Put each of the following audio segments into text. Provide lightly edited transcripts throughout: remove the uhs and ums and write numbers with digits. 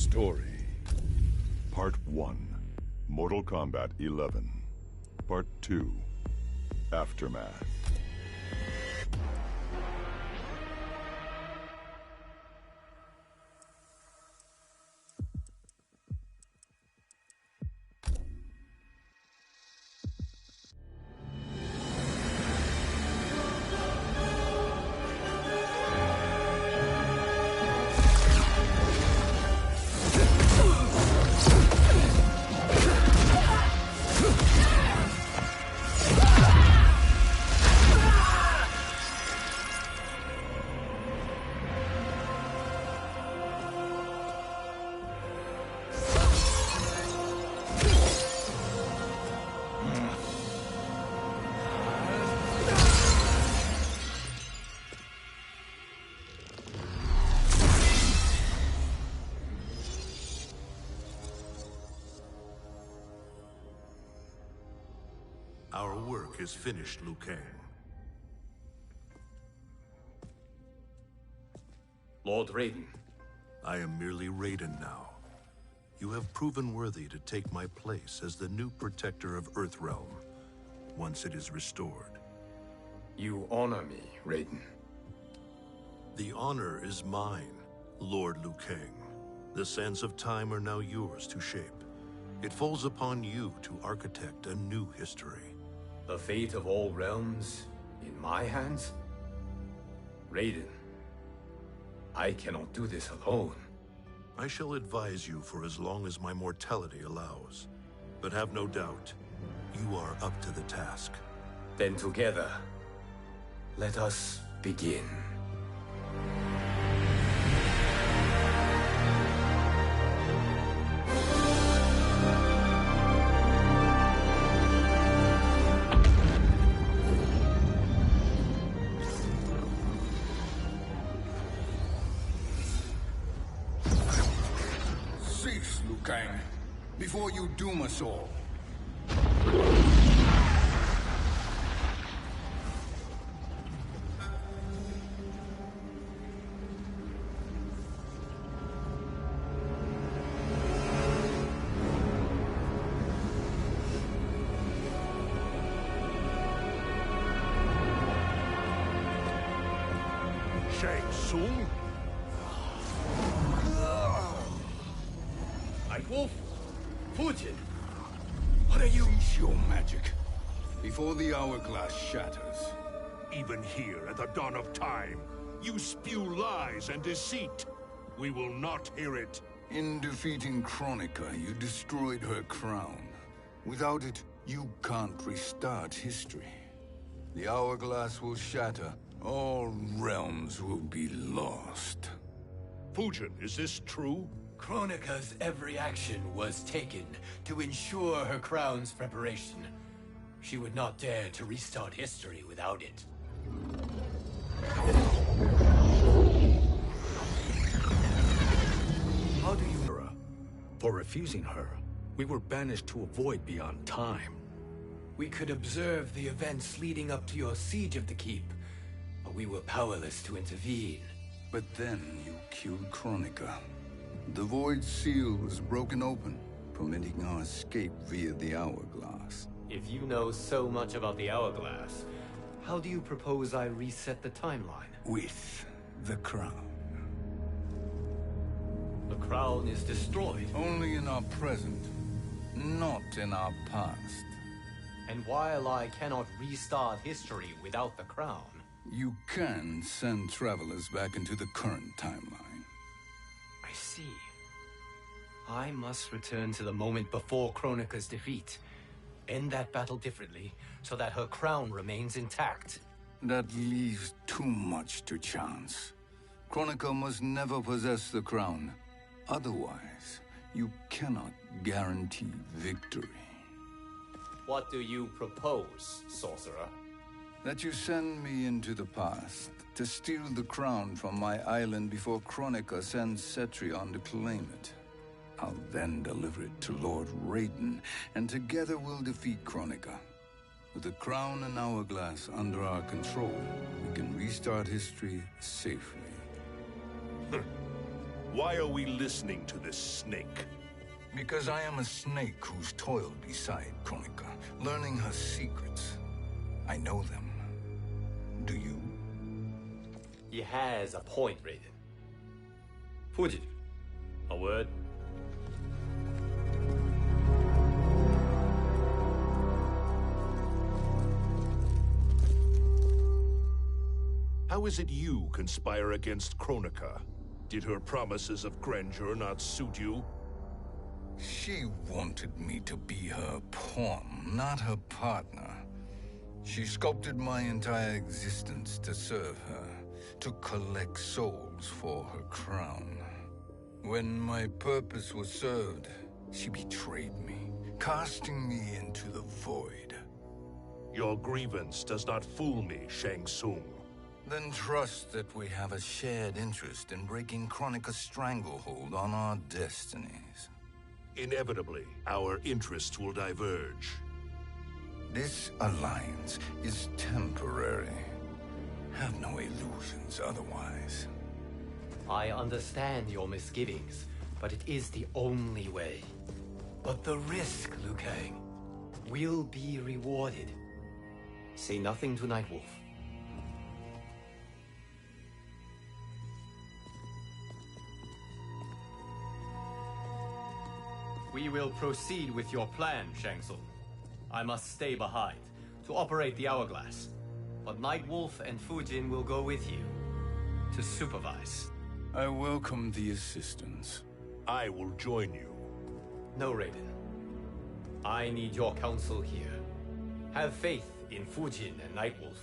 story. Part 1, Mortal Kombat 11. Part 2, Aftermath. Our work is finished, Liu Kang. Lord Raiden. I am merely Raiden now. You have proven worthy to take my place as the new protector of Earthrealm, once it is restored. You honor me, Raiden. The honor is mine, Lord Liu Kang. The sands of time are now yours to shape. It falls upon you to architect a new history. The fate of all realms in my hands? Raiden, I cannot do this alone. I shall advise you for as long as my mortality allows. But have no doubt, you are up to the task. Then together, let us begin. Cease, Liu Kang, before you doom us all. Shang Tsung? Wolf, Fujin, what are you? Cease your magic, before the hourglass shatters. Even here at the dawn of time, you spew lies and deceit. We will not hear it. In defeating Kronika, you destroyed her crown. Without it, you can't restart history. The hourglass will shatter. All realms will be lost. Fujin, is this true? Kronika's every action was taken to ensure her crown's preparation. She would not dare to restart history without it. How do you... For refusing her, we were banished to a void beyond time. We could observe the events leading up to your siege of the keep, but we were powerless to intervene. But then you killed Kronika. The Void Seal was broken open, permitting our escape via the hourglass. If you know so much about the hourglass, how do you propose I reset the timeline? With the crown. The crown is destroyed. Only in our present, not in our past. And while I cannot restart history without the crown... You can send travelers back into the current timeline. I see. I must return to the moment before Kronika's defeat. End that battle differently, so that her crown remains intact. That leaves too much to chance. Kronika must never possess the crown. Otherwise, you cannot guarantee victory. What do you propose, sorcerer? That you send me into the past to steal the crown from my island before Kronika sends Cetrion to claim it. I'll then deliver it to Lord Raiden, and together we'll defeat Kronika. With the crown and hourglass under our control, we can restart history safely. Why are we listening to this snake? Because I am a snake who's toiled beside Kronika, learning her secrets. I know them. Do you? He has a point, Raiden. Fujin, a word? How is it you conspire against Kronika? Did her promises of grandeur not suit you? She wanted me to be her pawn, not her partner. She sculpted my entire existence to serve her, to collect souls for her crown. When my purpose was served, she betrayed me, casting me into the void. Your grievance does not fool me, Shang Tsung. Then trust that we have a shared interest in breaking Kronika's stranglehold on our destinies. Inevitably, our interests will diverge. This alliance is temporary. Have no illusions otherwise. I understand your misgivings, but it is the only way. But the risk, Liu Kang, will be rewarded. Say nothing to Nightwolf. We will proceed with your plan, Shang Tsung. I must stay behind to operate the Hourglass. But Nightwolf and Fujin will go with you to supervise. I welcome the assistance. I will join you. No, Raiden. I need your counsel here. Have faith in Fujin and Nightwolf.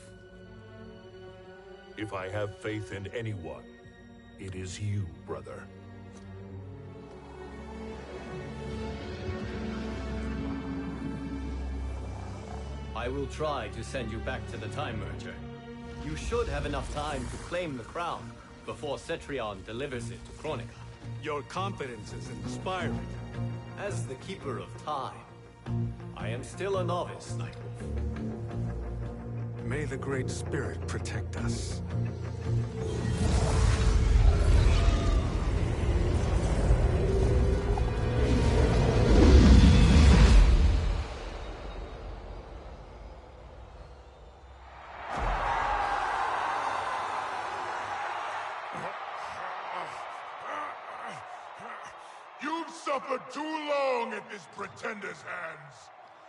If I have faith in anyone, it is you, brother. I will try to send you back to the Time Merger. You should have enough time to claim the crown before Cetrion delivers it to Kronika. Your confidence is inspiring. As the Keeper of Time, I am still a novice, Nightwolf. May the Great Spirit protect us. You've suffered too long at this pretender's hands.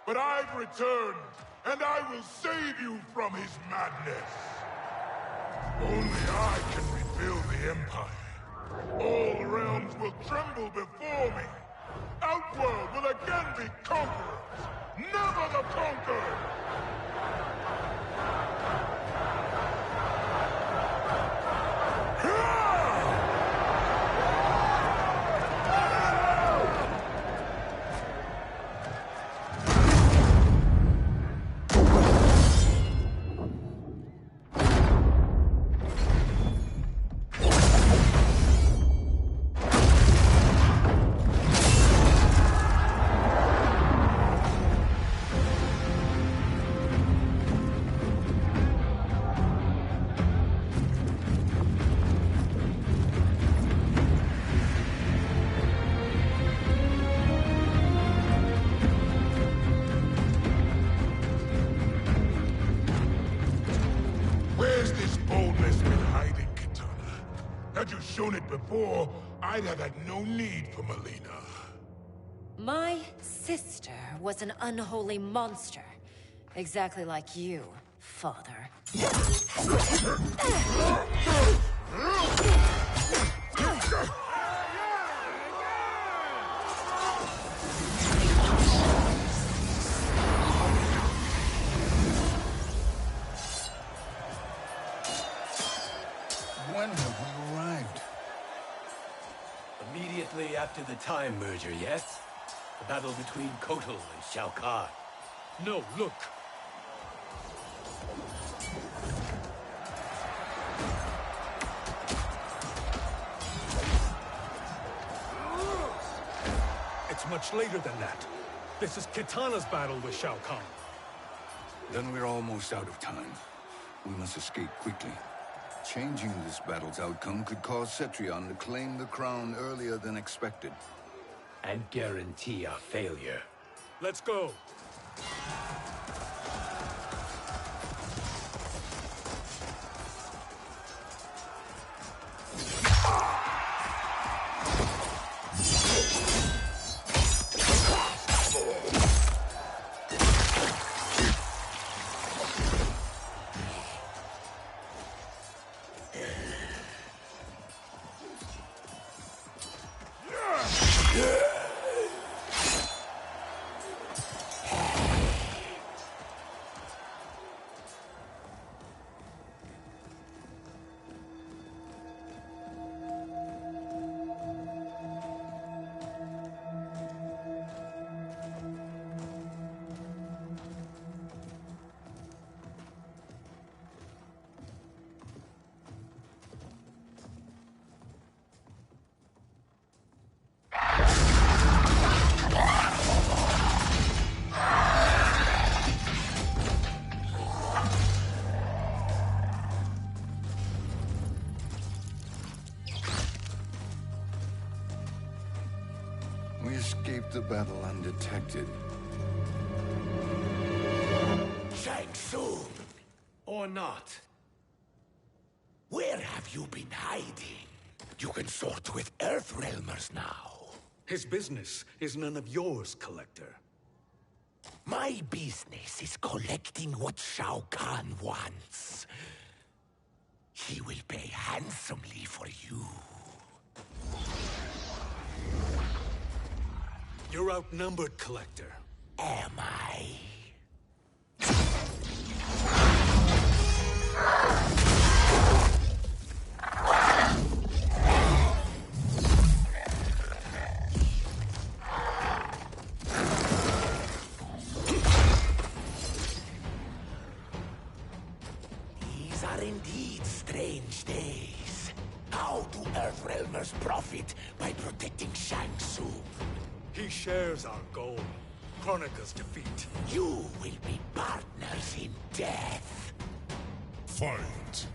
But I've returned, and I will save you from his madness. Only I can rebuild the Empire. All realms will tremble before me. Outworld will again be conquerors, never the conquered! Had you shown it before, I'd have had no need for Melina. My sister was an unholy monster. Exactly like you, father. When have we arrived? Immediately after the Time Merger, yes? The battle between Kotal and Shao Kahn. No, look! It's much later than that. This is Kitana's battle with Shao Kahn. Then we're almost out of time. We must escape quickly. Changing this battle's outcome could cause Cetrion to claim the crown earlier than expected. And guarantee our failure. Let's go! We escaped the battle undetected. Shang Tsung, Or not. where have you been hiding? You can sort with Earthrealmers now. His business is none of yours, Collector. My business is collecting what Shao Kahn wants. He will pay handsomely for you. You're outnumbered, Collector. Am I? These are indeed strange days. How do Earthrealmers profit by protecting Shang Tsung? He shares our goal. Kronika's defeat. You will be partners in death. Fight!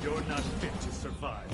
You're not fit to survive.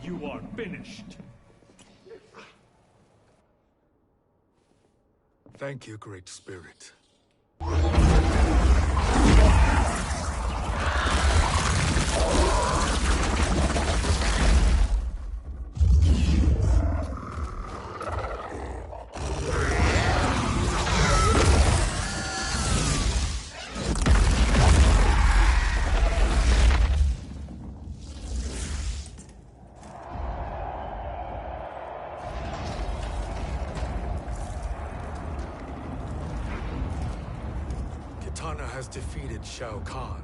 You are finished. Thank you, Great Spirit. Kitana has defeated Shao Kahn.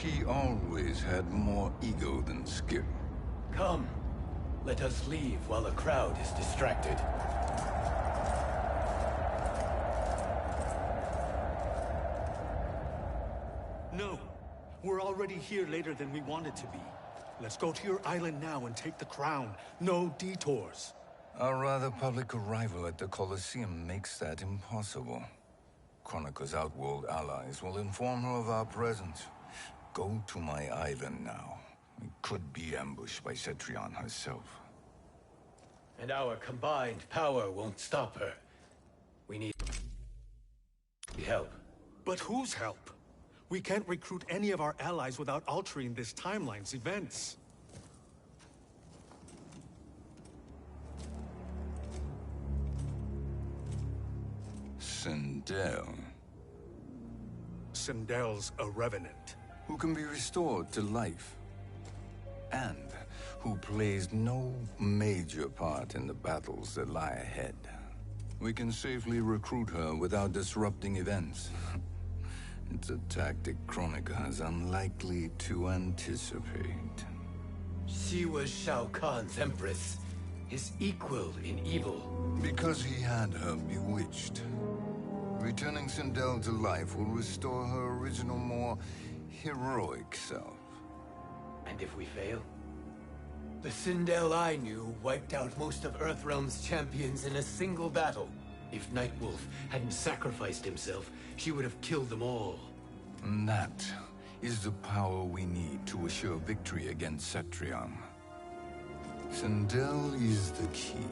He always had more ego than skill. Come. Let us leave while the crowd is distracted. No, we're already here later than we wanted to be. Let's go to your island now and take the crown. No detours. Our rather public arrival at the Colosseum makes that impossible. Kronika's outworld allies will inform her of our presence. Go to my island now. We could be ambushed by Cetrion herself. And our combined power won't stop her. We need help. But whose help? We can't recruit any of our allies without altering this timeline's events. Sindel. Sindel's a revenant. Who can be restored to life. And who plays no major part in the battles that lie ahead. We can safely recruit her without disrupting events. It's a tactic Kronika is unlikely to anticipate. She was Shao Kahn's empress, his equal in evil. Because he had her bewitched. Returning Sindel to life will restore her original, more heroic self. And if we fail? The Sindel I knew wiped out most of Earthrealm's champions in a single battle. If Nightwolf hadn't sacrificed himself, she would have killed them all. And that is the power we need to assure victory against Cetrion. Sindel is the key.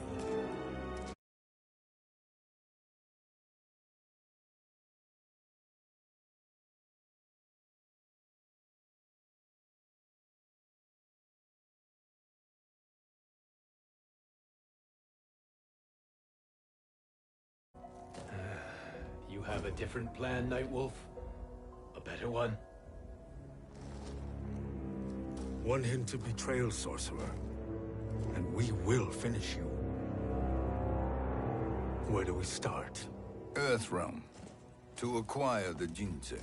You have a different plan, Nightwolf? A better one? One hint to betrayal, sorcerer. And we will finish you. Where do we start? Earthrealm. To acquire the Jinsei.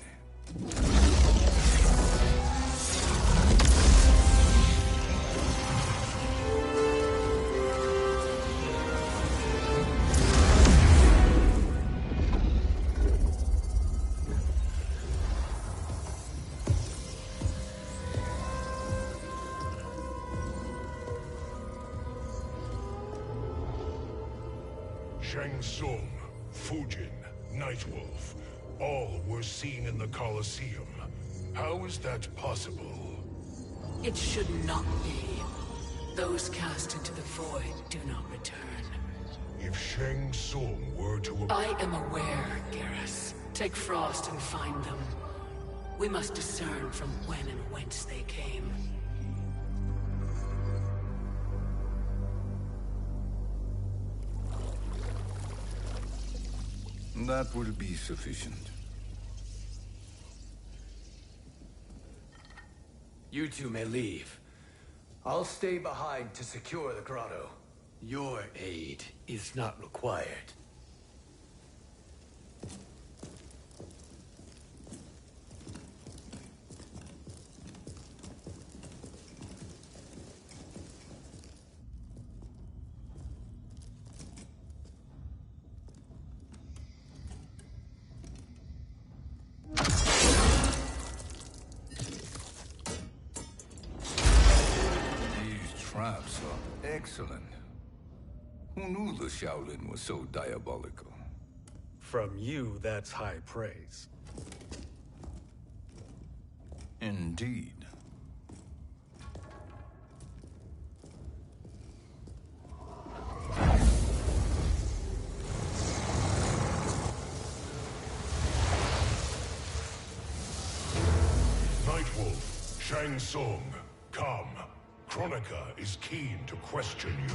Shang Tsung, Fujin, Nightwolf, all were seen in the Colosseum. How is that possible? It should not be. Those cast into the void do not return. If Shang Tsung were to... I am aware, Garrus. Take Frost and find them. We must discern from when and whence they came. That will be sufficient. You two may leave. I'll stay behind to secure the grotto. Your aid is not required. Traps are excellent. Who knew the Shaolin was so diabolical? From you, that's high praise. Indeed. Nightwolf, Shang Tsung, come. Kronika is keen to question you.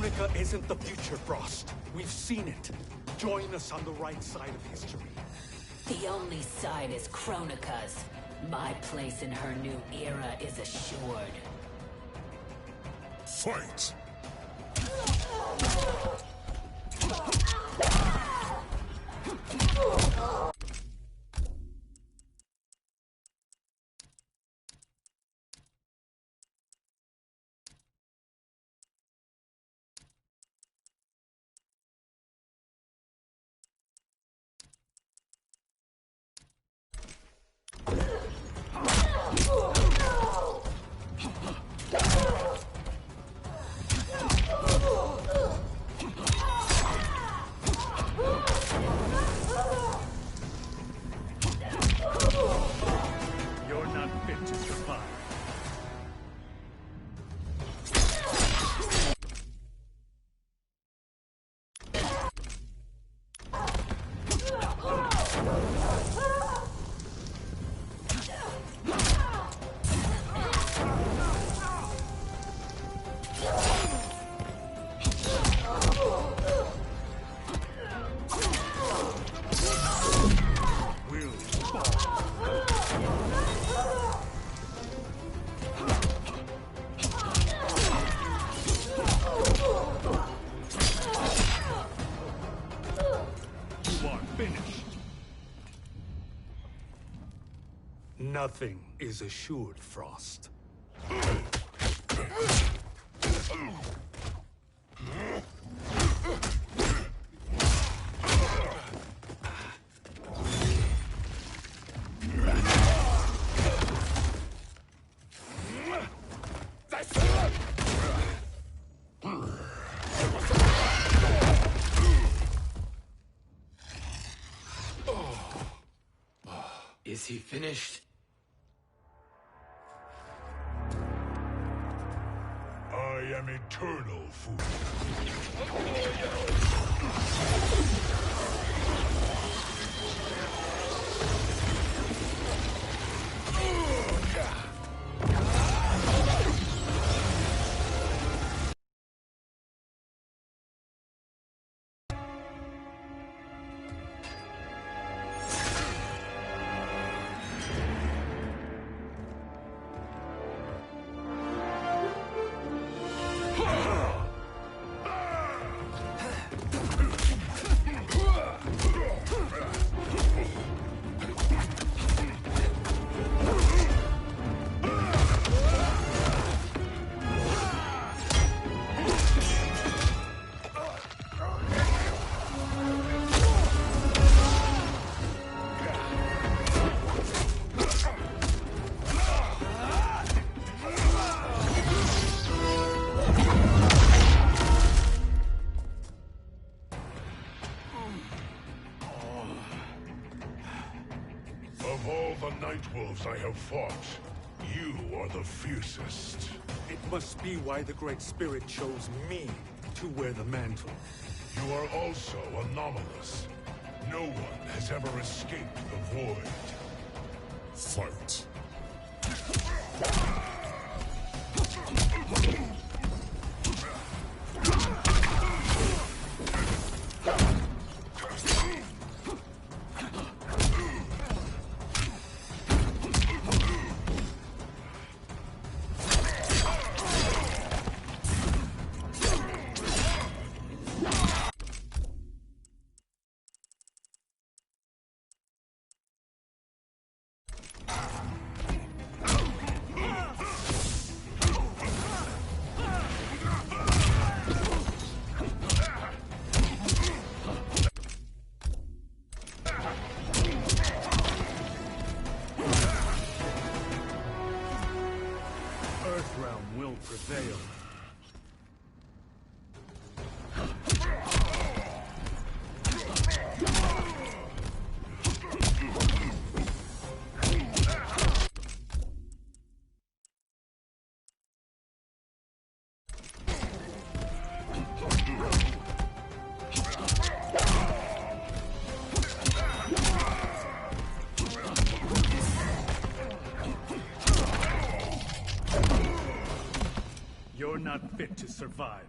Kronika isn't the future, Frost. We've seen it. Join us on the right side of history. The only side is Kronika's. My place in her new era is assured. Fight! You're not fit to survive. Nothing is assured, Frost. Is he finished? I am eternal, fool. Of all the Nightwolves I have fought, you are the fiercest. It must be why the Great Spirit chose me to wear the mantle. You are also anomalous. No one has ever escaped the void. Fight. Earthrealm will prevail. You're not fit to survive.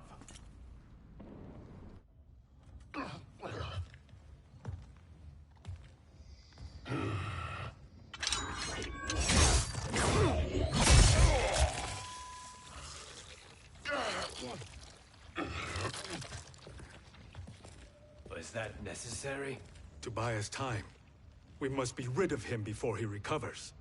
Was that necessary? To buy us time. We must be rid of him before he recovers.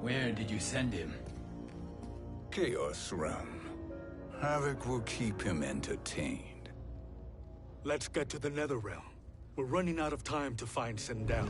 Where did you send him? Chaos Realm. Havoc will keep him entertained. Let's get to the Netherrealm. We're running out of time to find Sindel.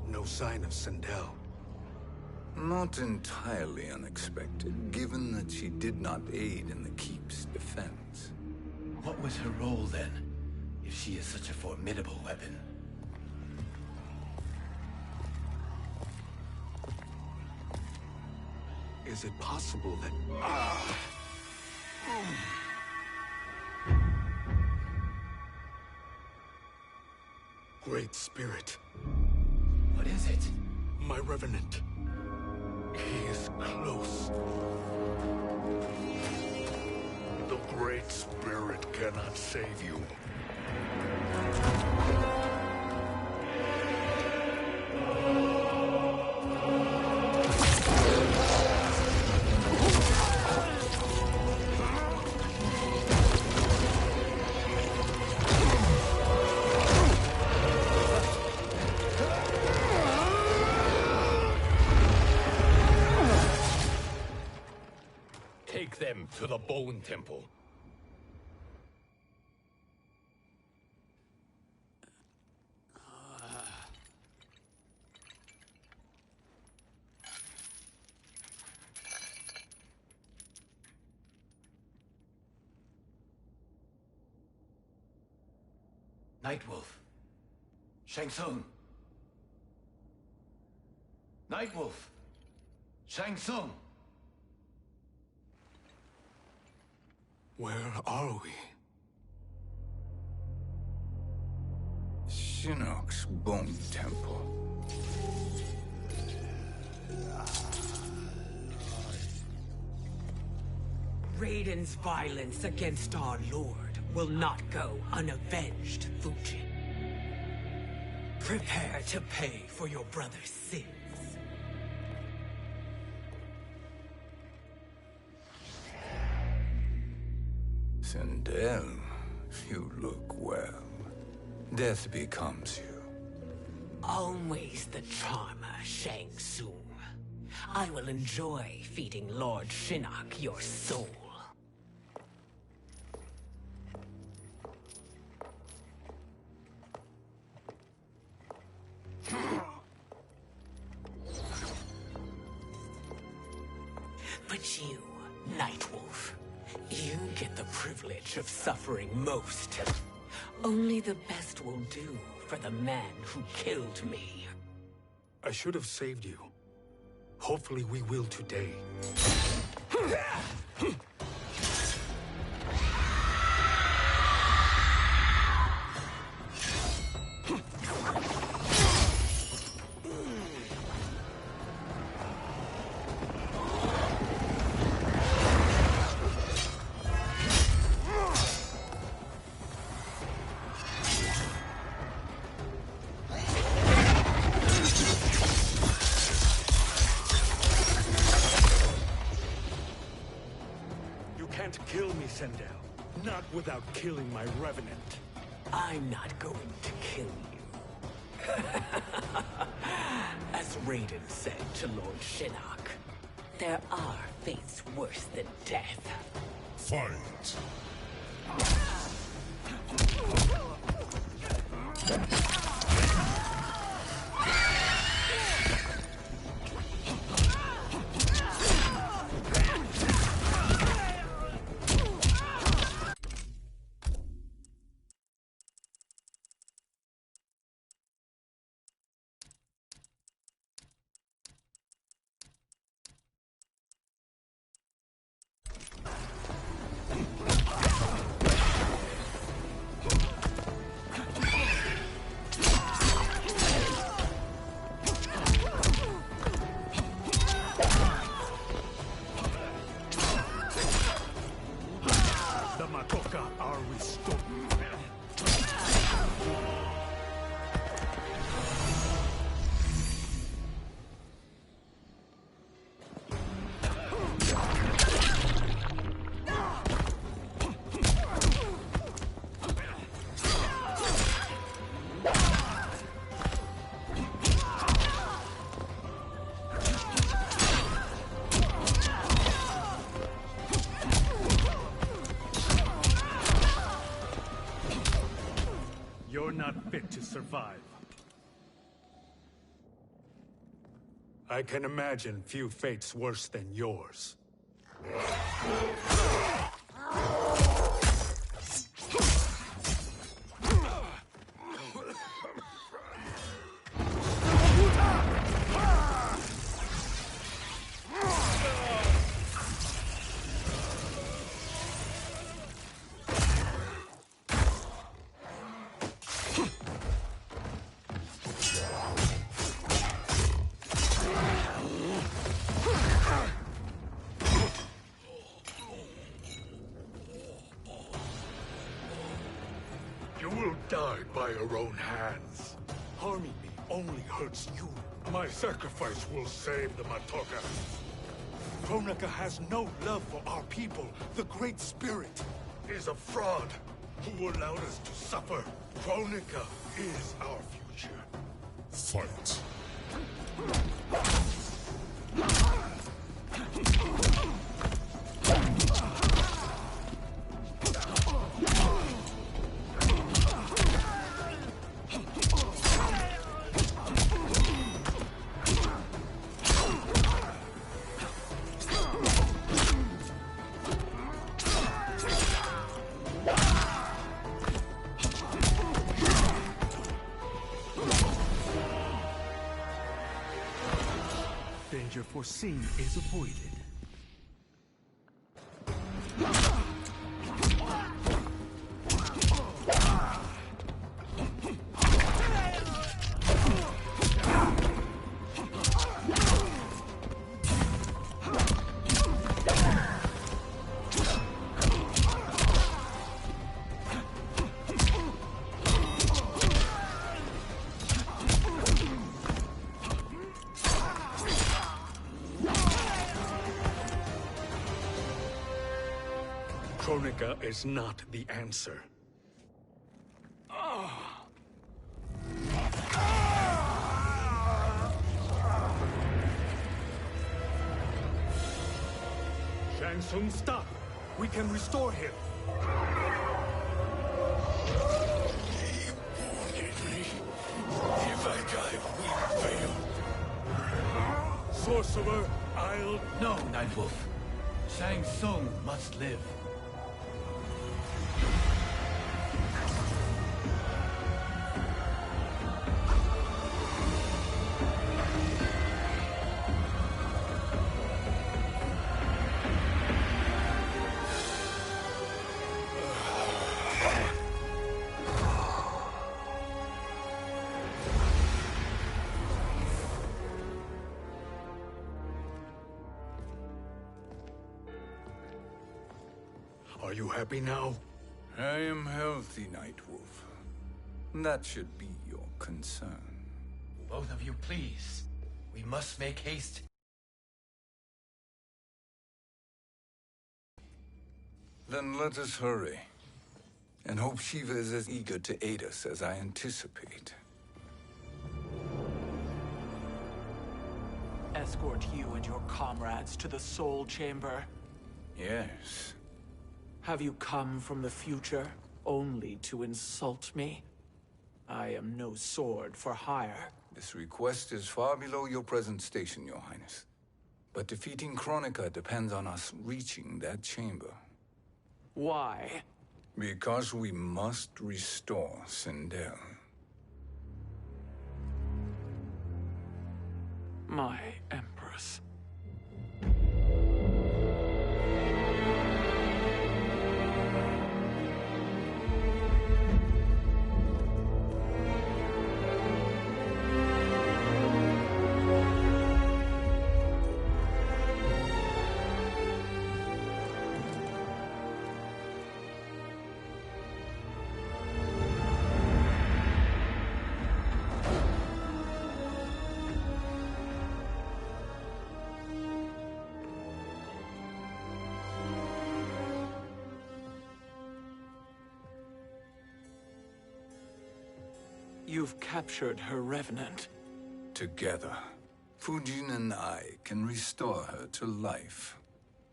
No sign of Sindel. Not entirely unexpected, given that she did not aid in the Keep's defense. What was her role then, if she is such a formidable weapon? Is it possible that... Great Spirit. What is it? My Revenant. He is close. The Great Spirit cannot save you. Take them to the Bone Temple. Nightwolf. Shang Tsung. Nightwolf. Shang Tsung. Where are we? Shinnok's Bone Temple. Raiden's violence against our Lord will not go unavenged, Fujin. Prepare to pay for your brother's sins. Sindel, you look well. Death becomes you. Always the charmer, Shang Tsung. I will enjoy feeding Lord Shinnok your soul. But you, Nightwolf, you get the privilege of suffering most. Only the best will do for the man who killed me. I should have saved you. Hopefully we will today. Kill me, Sindel. Not without killing my Revenant. I'm not going to kill you. As Raiden said to Lord Shinnok, there are fates worse than death. Fight! You're not fit to survive. I can imagine few fates worse than yours. You will die by your own hands. Harming me only hurts you. My sacrifice will save the Matoka. Kronika has no love for our people. The Great Spirit Is a fraud who allowed us to suffer. Kronika is our future. Fight. danger foreseen is avoided. Kronika is not the answer. Shang Tsung, stop! We can restore him! He wounded me. If I die, we fail. Sorcerer, I'll... No, Nightwolf. Shang Tsung must live. Are you happy now? I am healthy, Nightwolf. That should be your concern. Both of you, please. We must make haste. Then let us hurry. And hope Shiva is as eager to aid us as I anticipate. Escort you and your comrades to the Soul Chamber. Yes. Have you come from the future only to insult me? I am no sword for hire. This request is far below your present station, Your Highness. But defeating Kronika depends on us reaching that chamber. Why? Because we must restore Sindel. My Empress. You've captured her revenant. Together, Fujin and I can restore her to life.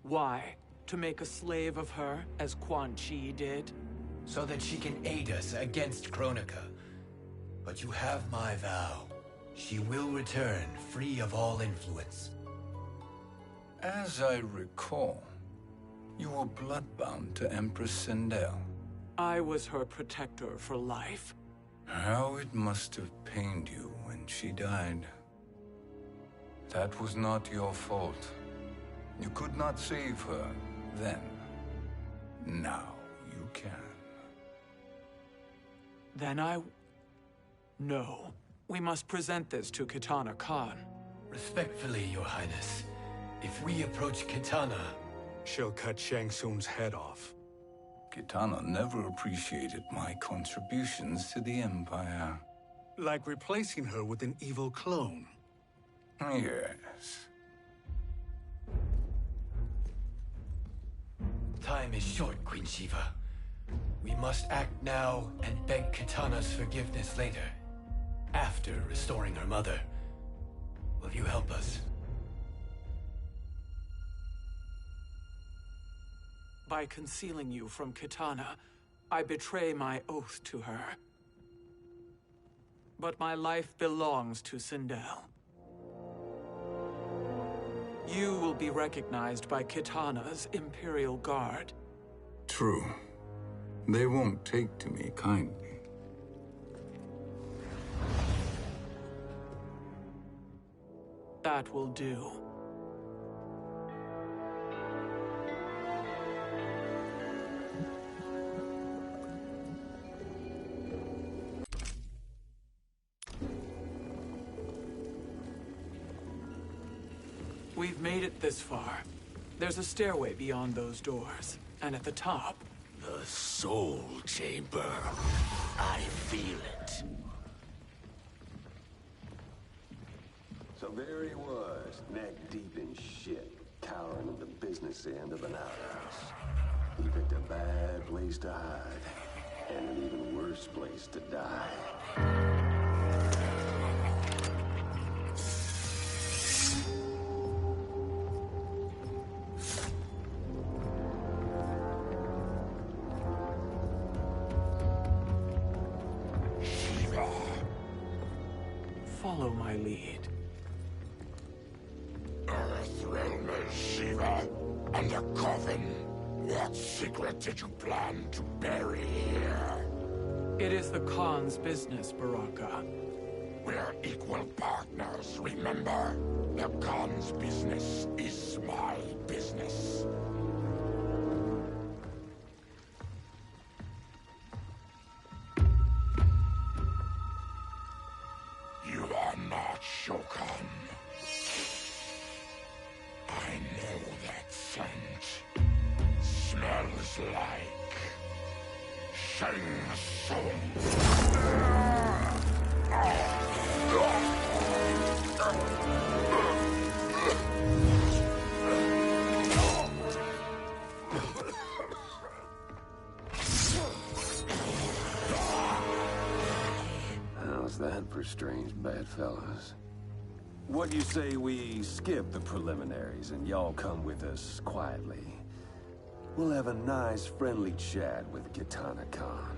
Why? To make a slave of her, as Quan Chi did? so that she can aid us against Kronika. But you have my vow. She will return free of all influence. As I recall, you were bloodbound to Empress Sindel. I was her protector for life. How it must have pained you when she died. That was not your fault. You could not save her then. Now you can. Then No. We must present this to Kitana Khan. Respectfully, Your Highness, if we approach Kitana... She'll cut Shang Tsung's head off. Kitana never appreciated my contributions to the Empire. Like replacing her with an evil clone. Yes. Time is short, Queen Shiva. We must act now and beg Kitana's forgiveness later, after restoring her mother. Will you help us? By concealing you from Kitana, I betray my oath to her. But my life belongs to Sindel. You will be recognized by Kitana's Imperial Guard. True. They won't take to me kindly. That will do. We've made it this far. There's a stairway beyond those doors, and at the top... The Soul Chamber. I feel it. So there he was, neck deep in shit, cowering at the business end of an outhouse. He picked a bad place to hide, and an even worse place to die. Follow my lead. Earthrealm is Shiva, and a coffin. What secret did you plan to bury here? It is the Khan's business, Baraka. We're equal partners, remember? The Khan's business is my business. You are not Shokan. I know that scent. Smells like Shang Tsung. How's that for strange bedfellows? What do you say we skip the preliminaries and y'all come with us quietly? We'll have a nice, friendly chat with Kitana Khan.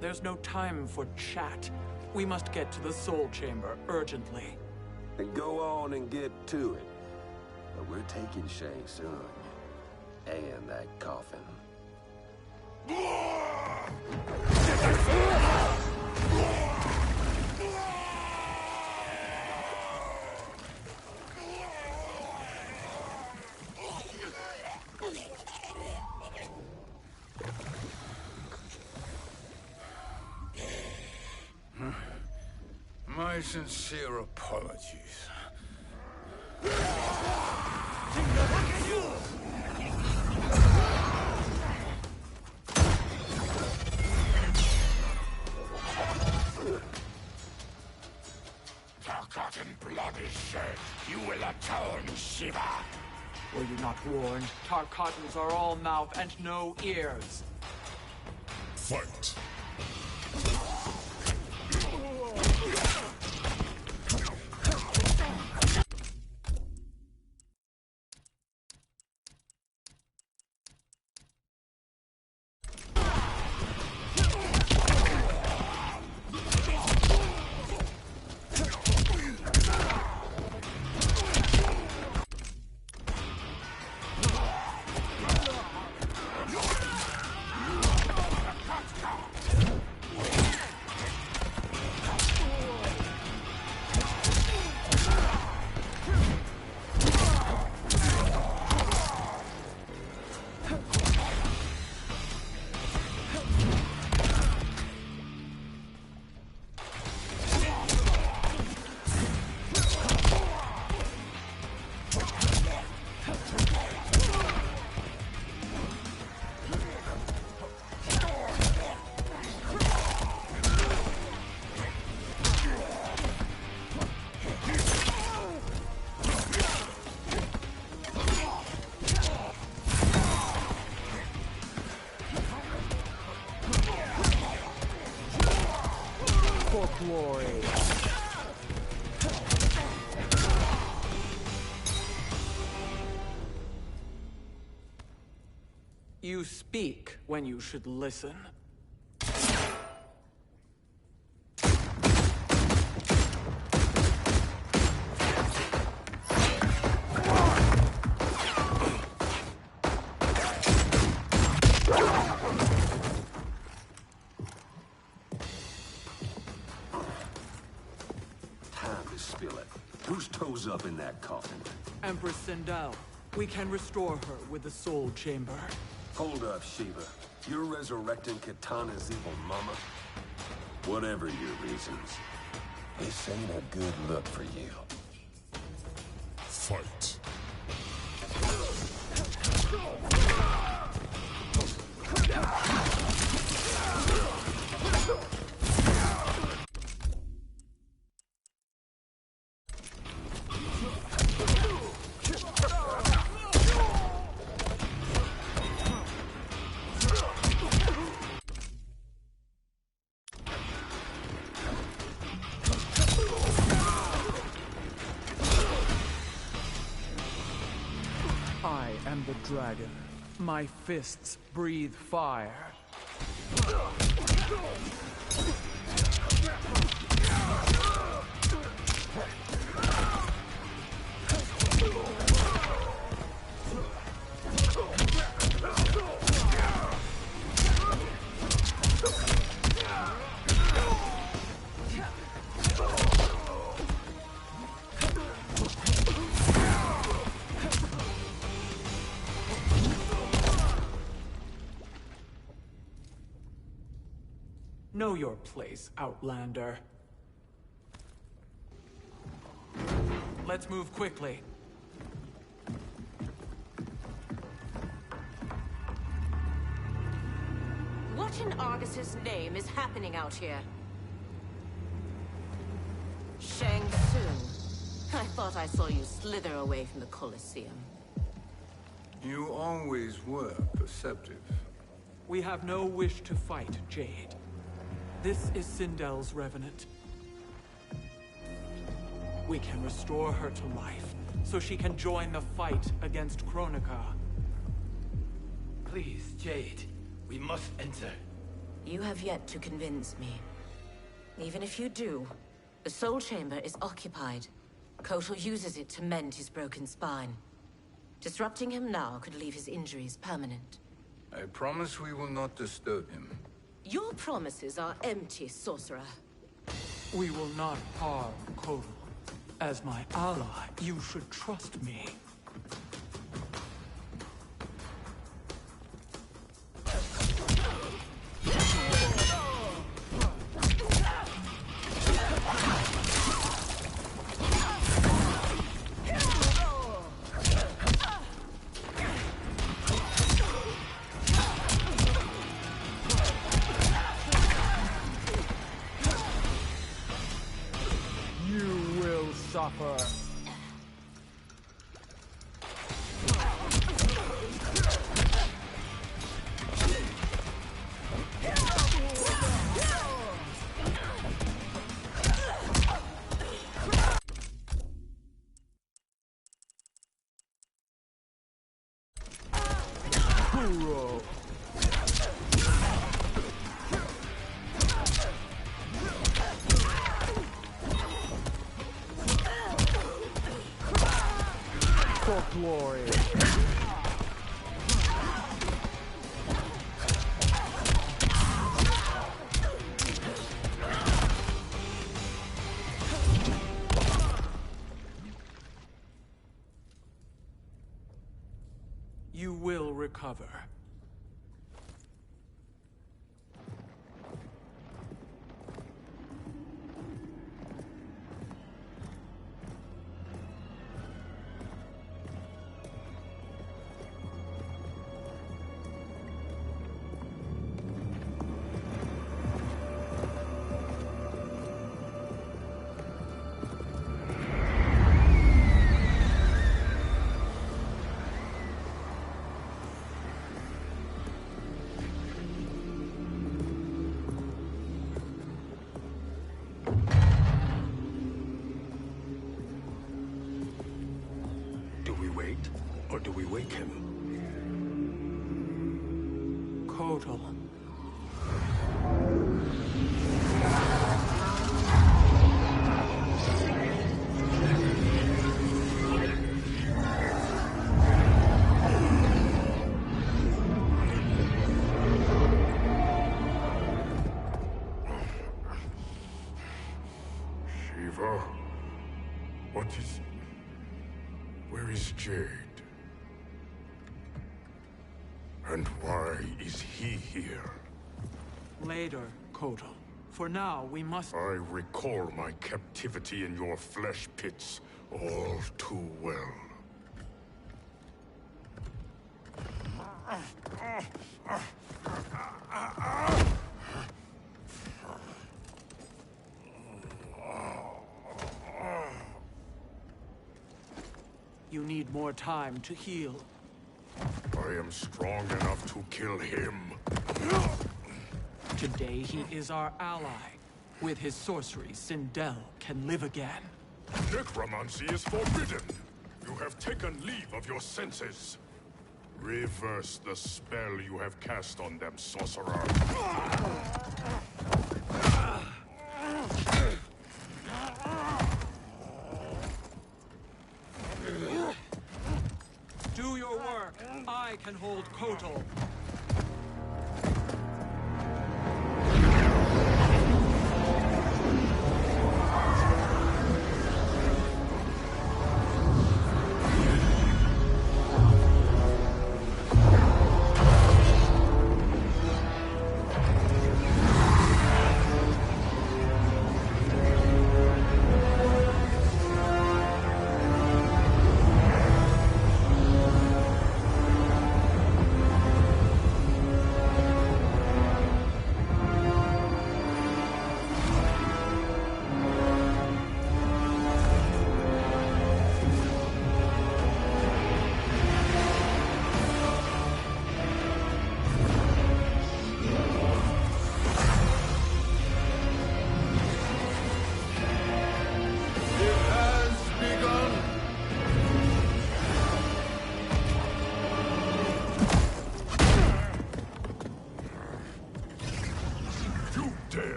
There's no time for chat. We must get to the Soul Chamber urgently. Then go on and get to it. But we're taking Shang Tsung. And that coffin. My sincere apologies. Forgotten blood is shed. You will atone, Shiva. Were you not warned? Tarkatans are all mouth and no ears. Fight. For glory. You speak when you should listen. Whose toes up in that coffin? Empress Sindel. We can restore her with the Soul Chamber. Hold up, Shiva. You're resurrecting Kitana's evil mama? Whatever your reasons, this ain't a good look for you. Fight. I am the dragon. My fists breathe fire. Know your place, Outlander. Let's move quickly. What in Argus's name is happening out here? Shang Tsung. I thought I saw you slither away from the Colosseum. You always were perceptive. We have no wish to fight, Jade. This is Sindel's Revenant. We can restore her to life, so she can join the fight against Kronika. Please, Jade. We must enter. You have yet to convince me. Even if you do, the Soul Chamber is occupied. Kotal uses it to mend his broken spine. Disrupting him now could leave his injuries permanent. I promise we will not disturb him. Your promises are empty, sorcerer. We will not harm Kotal. As my ally, you should trust me. Suffer. Hurrah. For glory. You will recover. do we wake him? Kotal. Shiva? What is... Where is Jade? And why is he here? Later, Kotal. For now, we must... I recall my captivity in your flesh pits all too well. You need more time to heal. I am strong enough to kill him. Today he is our ally. With his sorcery, Sindel can live again. Necromancy is forbidden. You have taken leave of your senses. Reverse the spell you have cast on them, sorcerer. Do your work. I can hold Kotal.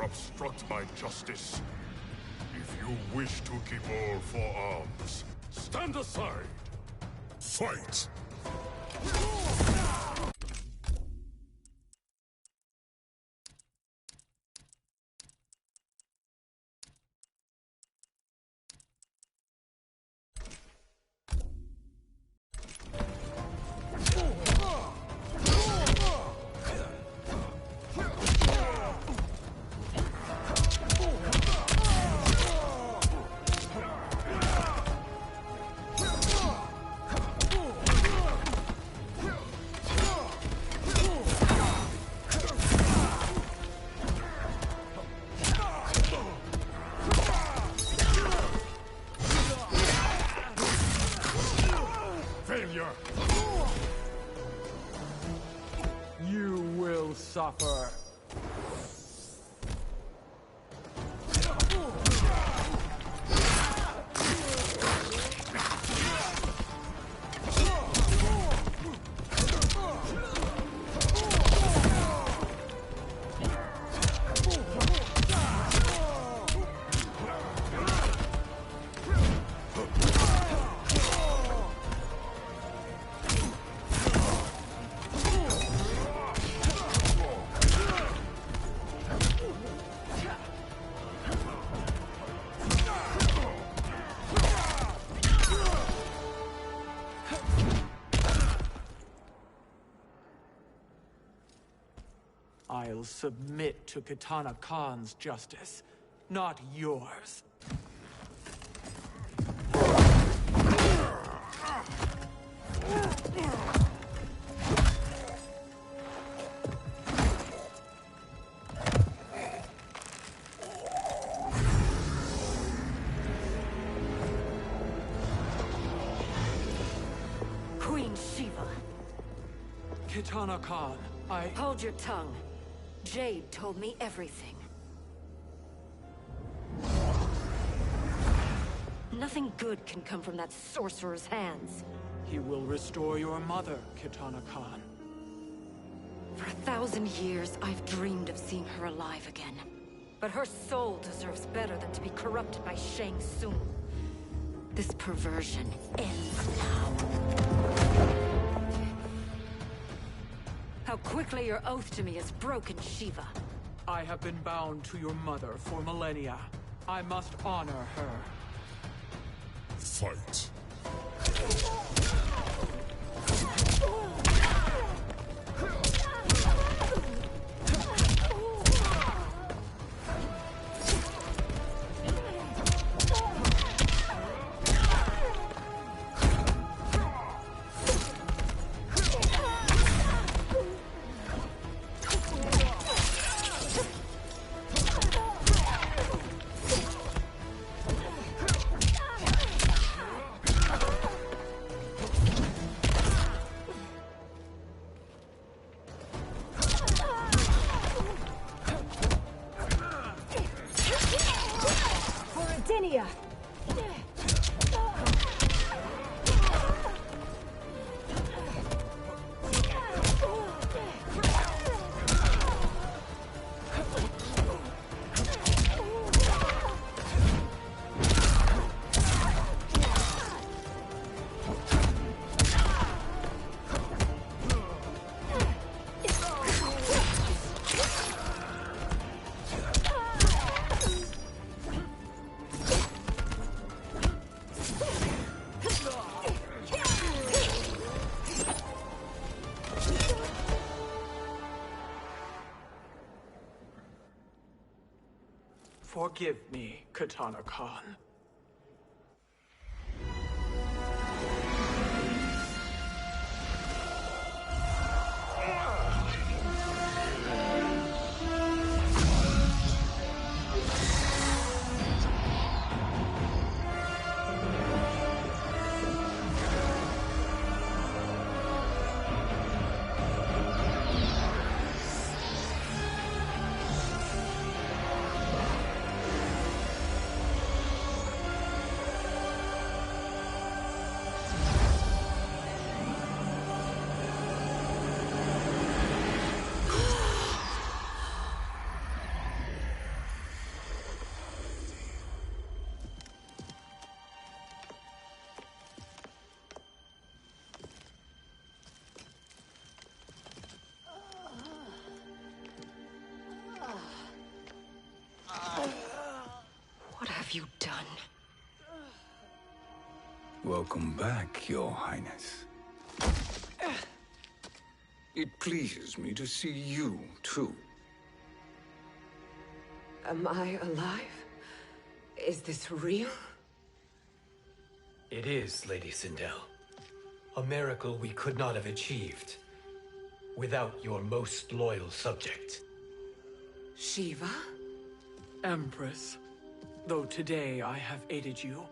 Obstruct my justice. If you wish to keep all four arms, stand aside. Fight! You will suffer. I'll submit to Kitana Khan's justice, not yours. Queen Shiva. Kitana Khan, Hold your tongue. Jade told me everything. Nothing good can come from that sorcerer's hands. He will restore your mother, Kitana Khan. For 1,000 years, I've dreamed of seeing her alive again. But her soul deserves better than to be corrupted by Shang Tsung. This perversion ends now. How quickly your oath to me has broken, Shiva. I have been bound to your mother for millennia. I must honor her. Fight. Forgive me, Kitana Khan. What have you done? Welcome back, Your Highness. It pleases me to see you, too. Am I alive? Is this real? It is, Lady Sindel. A miracle we could not have achieved without your most loyal subject. Shiva? Empress, though today I have aided you,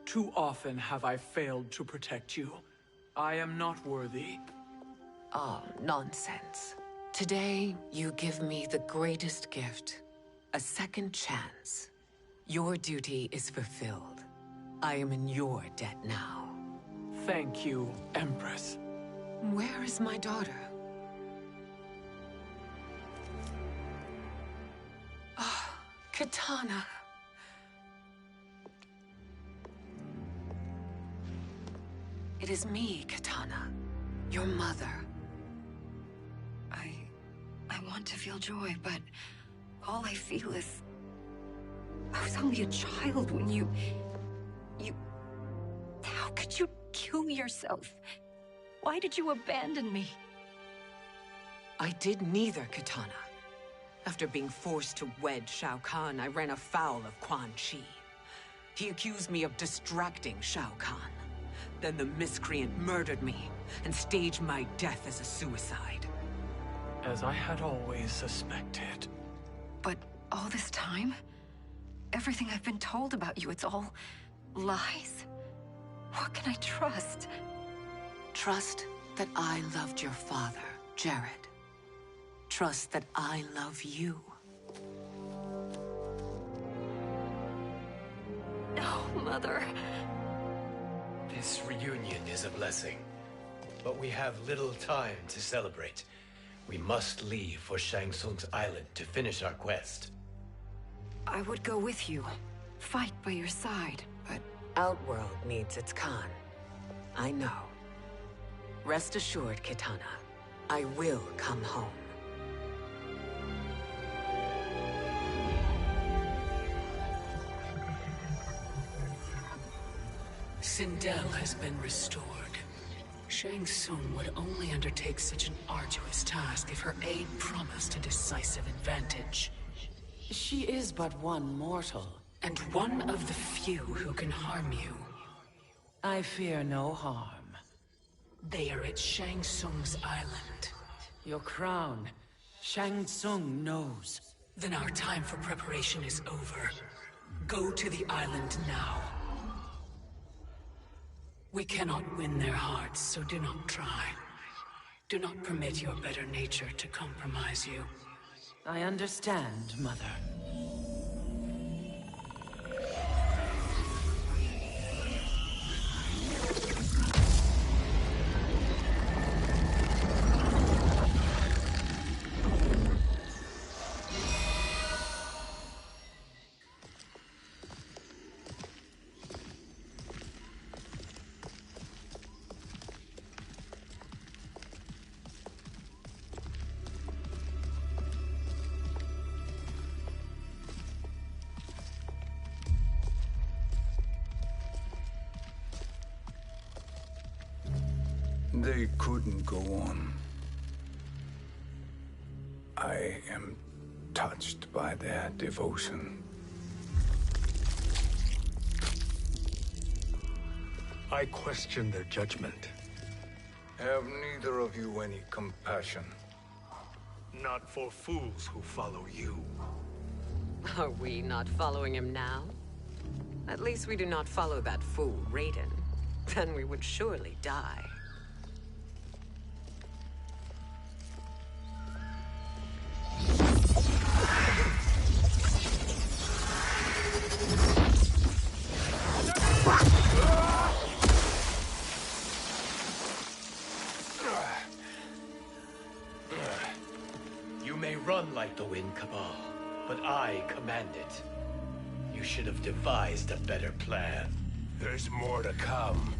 too often have I failed to protect you. I am not worthy. Oh, nonsense. Today, you give me the greatest gift. A second chance. Your duty is fulfilled. I am in your debt now. Thank you, Empress. Where is my daughter? Oh, Kitana. It is me, Kitana. Your mother. I want to feel joy, but all I feel is... I was only a child when you... How could you kill yourself? Why did you abandon me? I did neither, Kitana. After being forced to wed Shao Kahn, I ran afoul of Quan Chi. He accused me of distracting Shao Kahn. Then the miscreant murdered me and staged my death as a suicide. As I had always suspected. But all this time? Everything I've been told about you, it's all lies? What can I trust? Trust that I loved your father, Jared. Trust that I love you. No, Mother. This reunion is a blessing. But we have little time to celebrate. We must leave for Shang Tsung's island to finish our quest. I would go with you. Fight by your side, but... Outworld needs its Khan. I know. Rest assured, Kitana. I will come home. Sindel has been restored. Shang Tsung would only undertake such an arduous task if her aid promised a decisive advantage. She is but one mortal, and one of the few who can harm you. I fear no harm. They are at Shang Tsung's island. Your crown, Shang Tsung knows. Then our time for preparation is over. Go to the island now. We cannot win their hearts, so do not try. Do not permit your better nature to compromise you. I understand, Mother. They couldn't go on. I am touched by their devotion. I question their judgment. Have neither of you any compassion? Not for fools who follow you. Are we not following him now? At least we do not follow that fool, Raiden. Then we would surely die. You may run like the wind, Cabal, but I command it. You should have devised a better plan. There's more to come.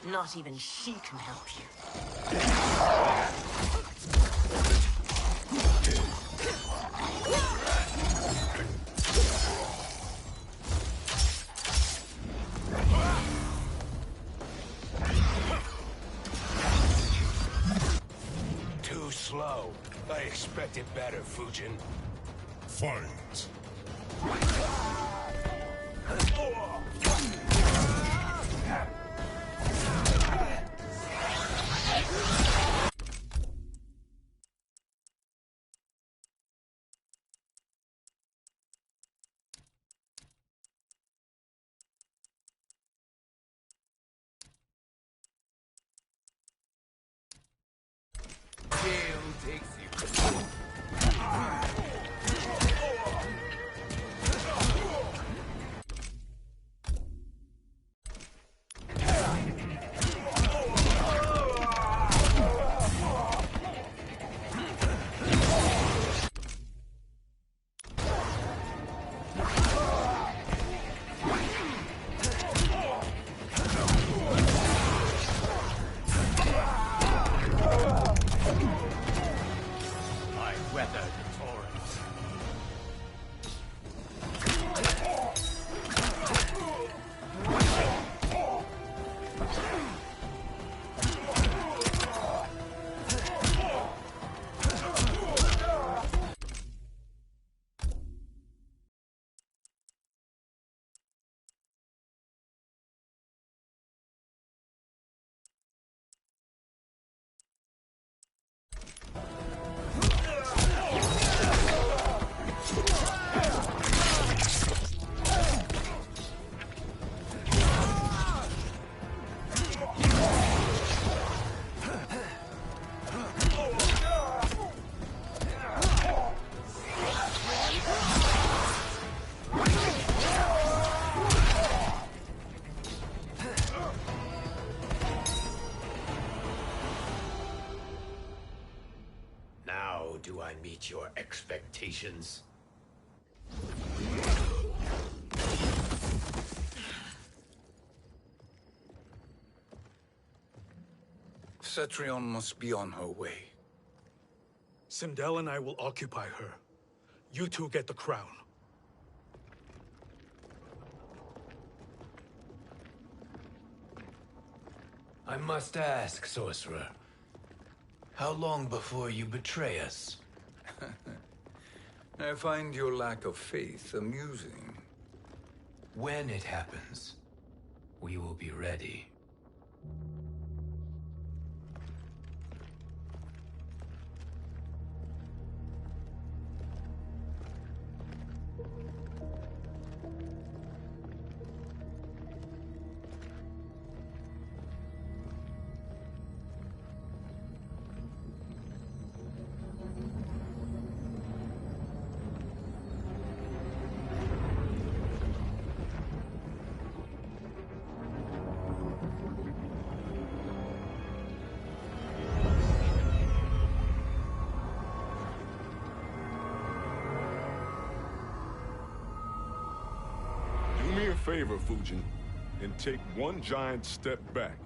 Not even she can help you. Too slow. I expected better, Fujin. Fight. match your expectations. Cetrion must be on her way. Sindel and I will occupy her. You two get the crown. I must ask, sorcerer. How long before you betray us? I find your lack of faith amusing. When it happens, we will be ready. Do me a favor, Fujin, and take one giant step back.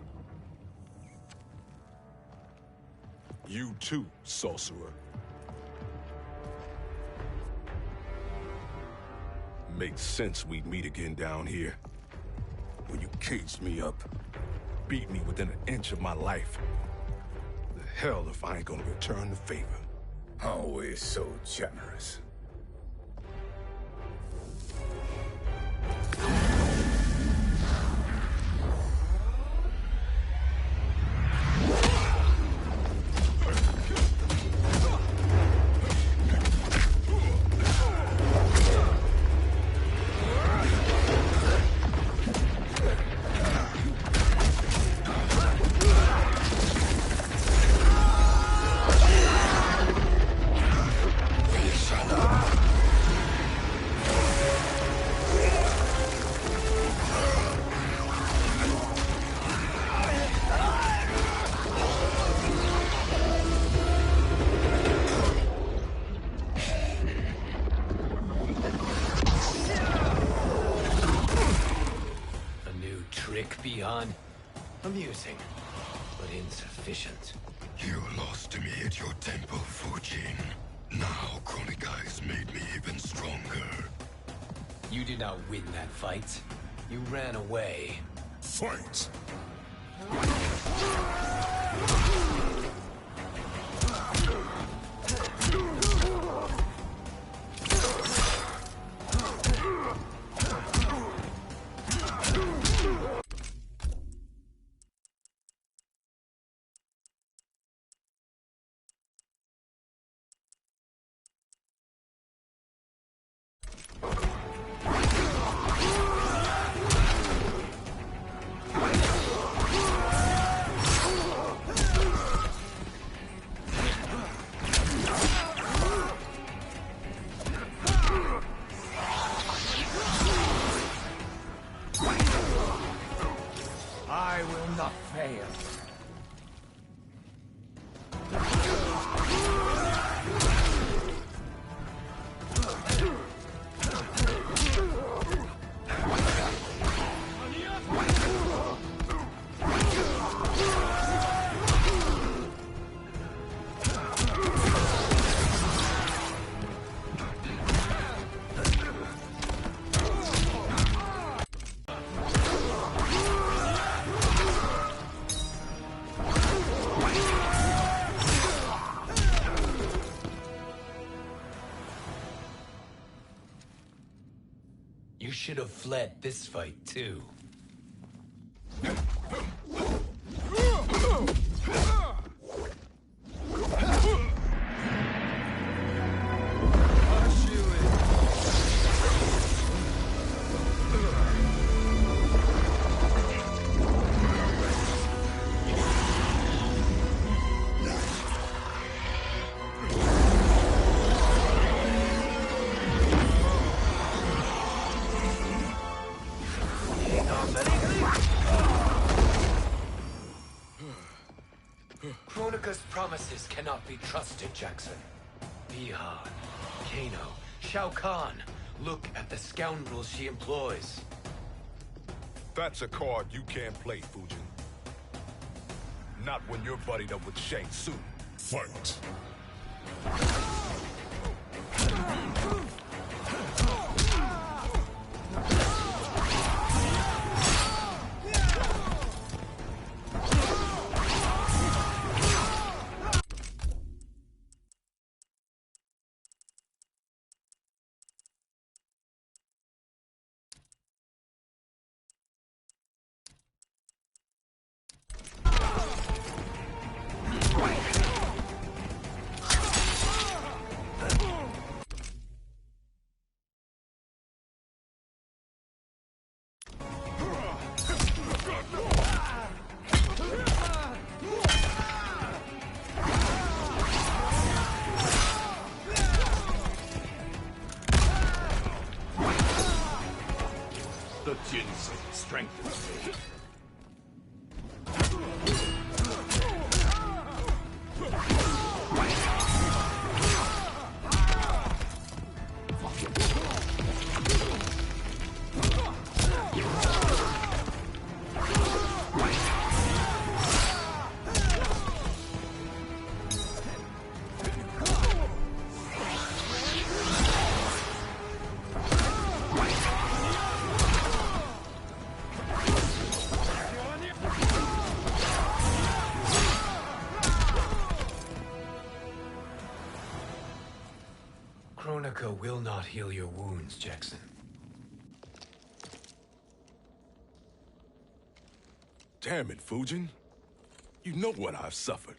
You too, sorcerer. Makes sense we'd meet again down here. When you caged me up, beat me within an inch of my life. The hell if I ain't gonna return the favor. Always so generous. Beyond amusing, but insufficient. You lost to me at your temple, Fujin. Now Kronika has made me even stronger. You did not win that fight. You ran away. Fight! I will not fail. You should have fled this fight, too. Kronika's promises cannot be trusted, Jackson. Bihan, Kano, Shao Kahn. Look at the scoundrels she employs. That's a card you can't play, Fujin. Not when you're buddied up with Shang Tsung. Fight! The ginseng strengthens me. Kronika will not heal your wounds, Jackson. Damn it, Fujin. You know what I've suffered.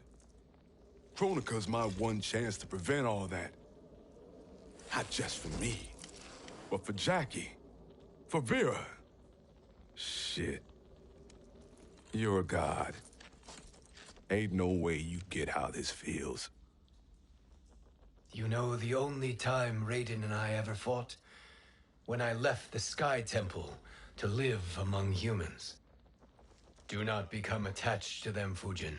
Kronika's my one chance to prevent all that. Not just for me, but for Jackie, for Vera. Shit. You're a god. Ain't no way you get how this feels. You know the only time Raiden and I ever fought? When I left the Sky Temple to live among humans. Do not become attached to them, Fujin.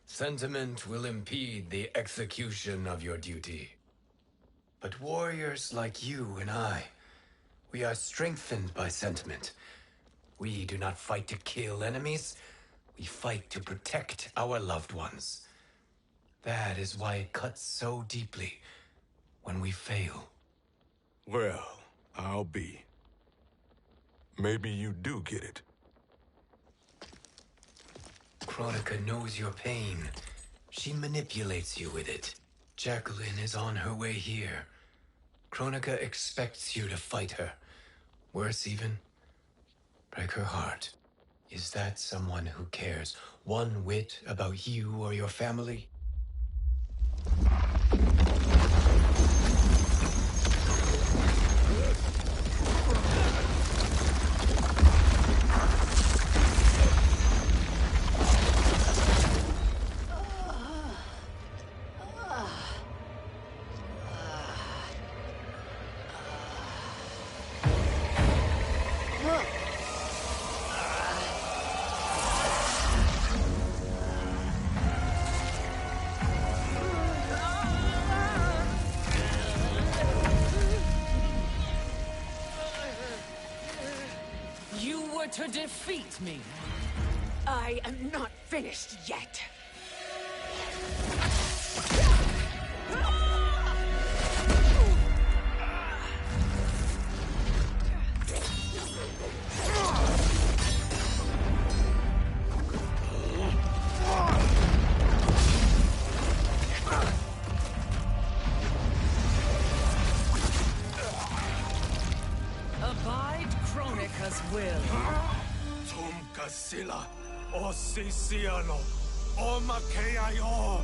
Sentiment will impede the execution of your duty. But warriors like you and I, we are strengthened by sentiment. We do not fight to kill enemies. We fight to protect our loved ones. That is why it cuts so deeply when we fail. Well, I'll be. Maybe you do get it. Kronika knows your pain. She manipulates you with it. Jacqueline is on her way here. Kronika expects you to fight her. Worse even, break her heart. Is that someone who cares one whit about you or your family? To defeat me. I am not finished yet. Abide Kronika's will. Sila, o Siciano, o Makeayo.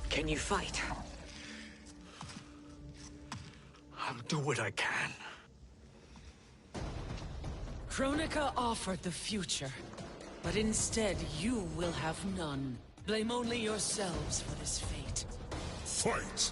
Can you fight? I'll do what I can. Kronika offered the future, but instead you will have none. Blame only yourselves for this fate. Fight!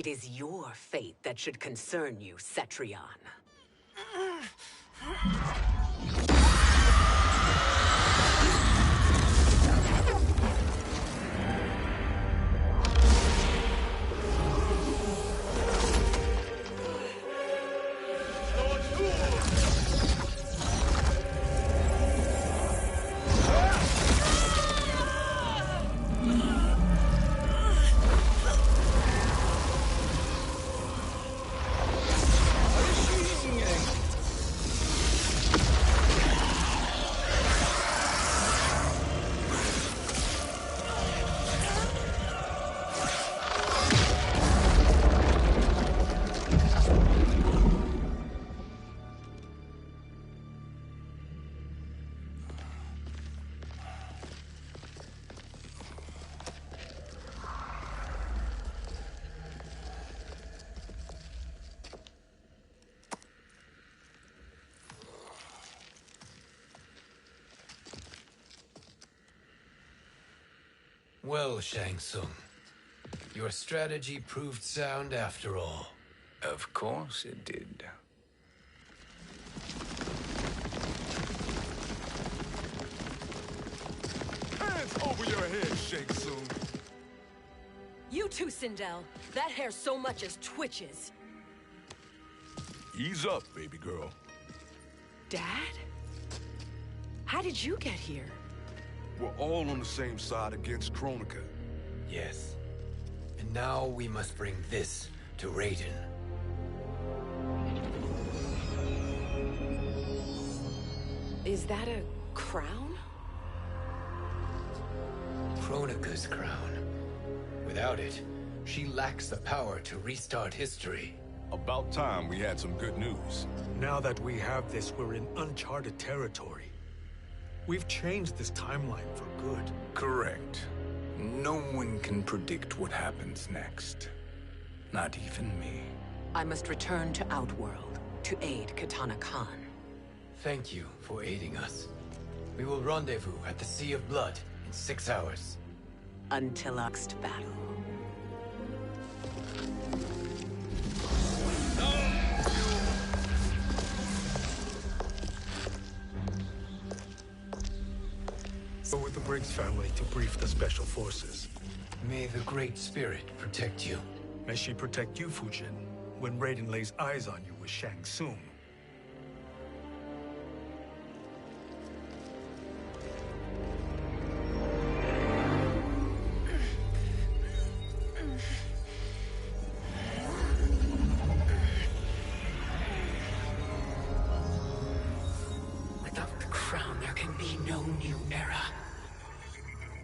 It is your fate that should concern you, Cetrion. Well, Shang Tsung, your strategy proved sound after all. Of course it did. Hands over your head, Shang Tsung. You too, Sindel. That hair so much as twitches. Ease up, baby girl. Dad? How did you get here? We're all on the same side against Kronika. Yes. And now we must bring this to Raiden. Is that a crown? Kronika's crown. Without it, she lacks the power to restart history. About time we had some good news. Now that we have this, we're in uncharted territory. We've changed this timeline for good. Correct. No one can predict what happens next. Not even me. I must return to Outworld to aid Kitana Khan. Thank you for aiding us. We will rendezvous at the Sea of Blood in 6 hours. Until our next battle. Go with the Briggs family to brief the Special Forces. May the Great Spirit protect you. May she protect you, Fujin, when Raiden lays eyes on you with Shang Tsung. Without the crown, there can be no new era.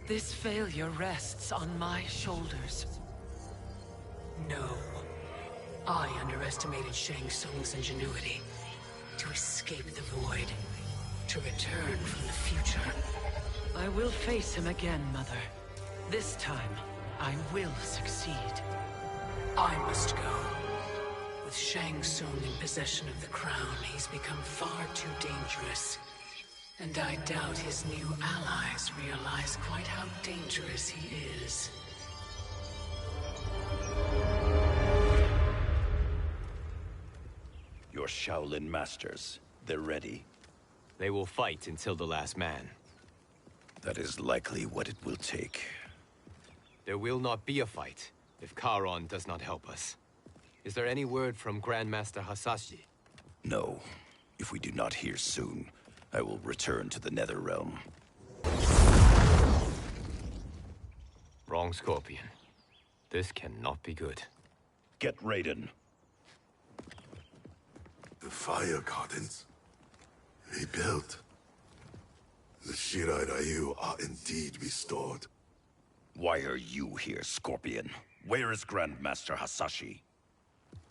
This failure rests on my shoulders. No. I underestimated Shang Tsung's ingenuity. To escape the void. To return from the future. I will face him again, Mother. This time, I will succeed. I must go. With Shang Tsung in possession of the crown, he's become far too dangerous. And I doubt his new allies realize quite how dangerous he is. Your Shaolin masters, they're ready. They will fight until the last man. That is likely what it will take. There will not be a fight if Charon does not help us. Is there any word from Grandmaster Hasashi? No. If we do not hear soon, I will return to the Netherrealm. Wrong, Scorpion. This cannot be good. Get Raiden. The fire gardens. Rebuilt. The Shirai Ryu are indeed restored. Why are you here, Scorpion? Where is Grandmaster Hasashi?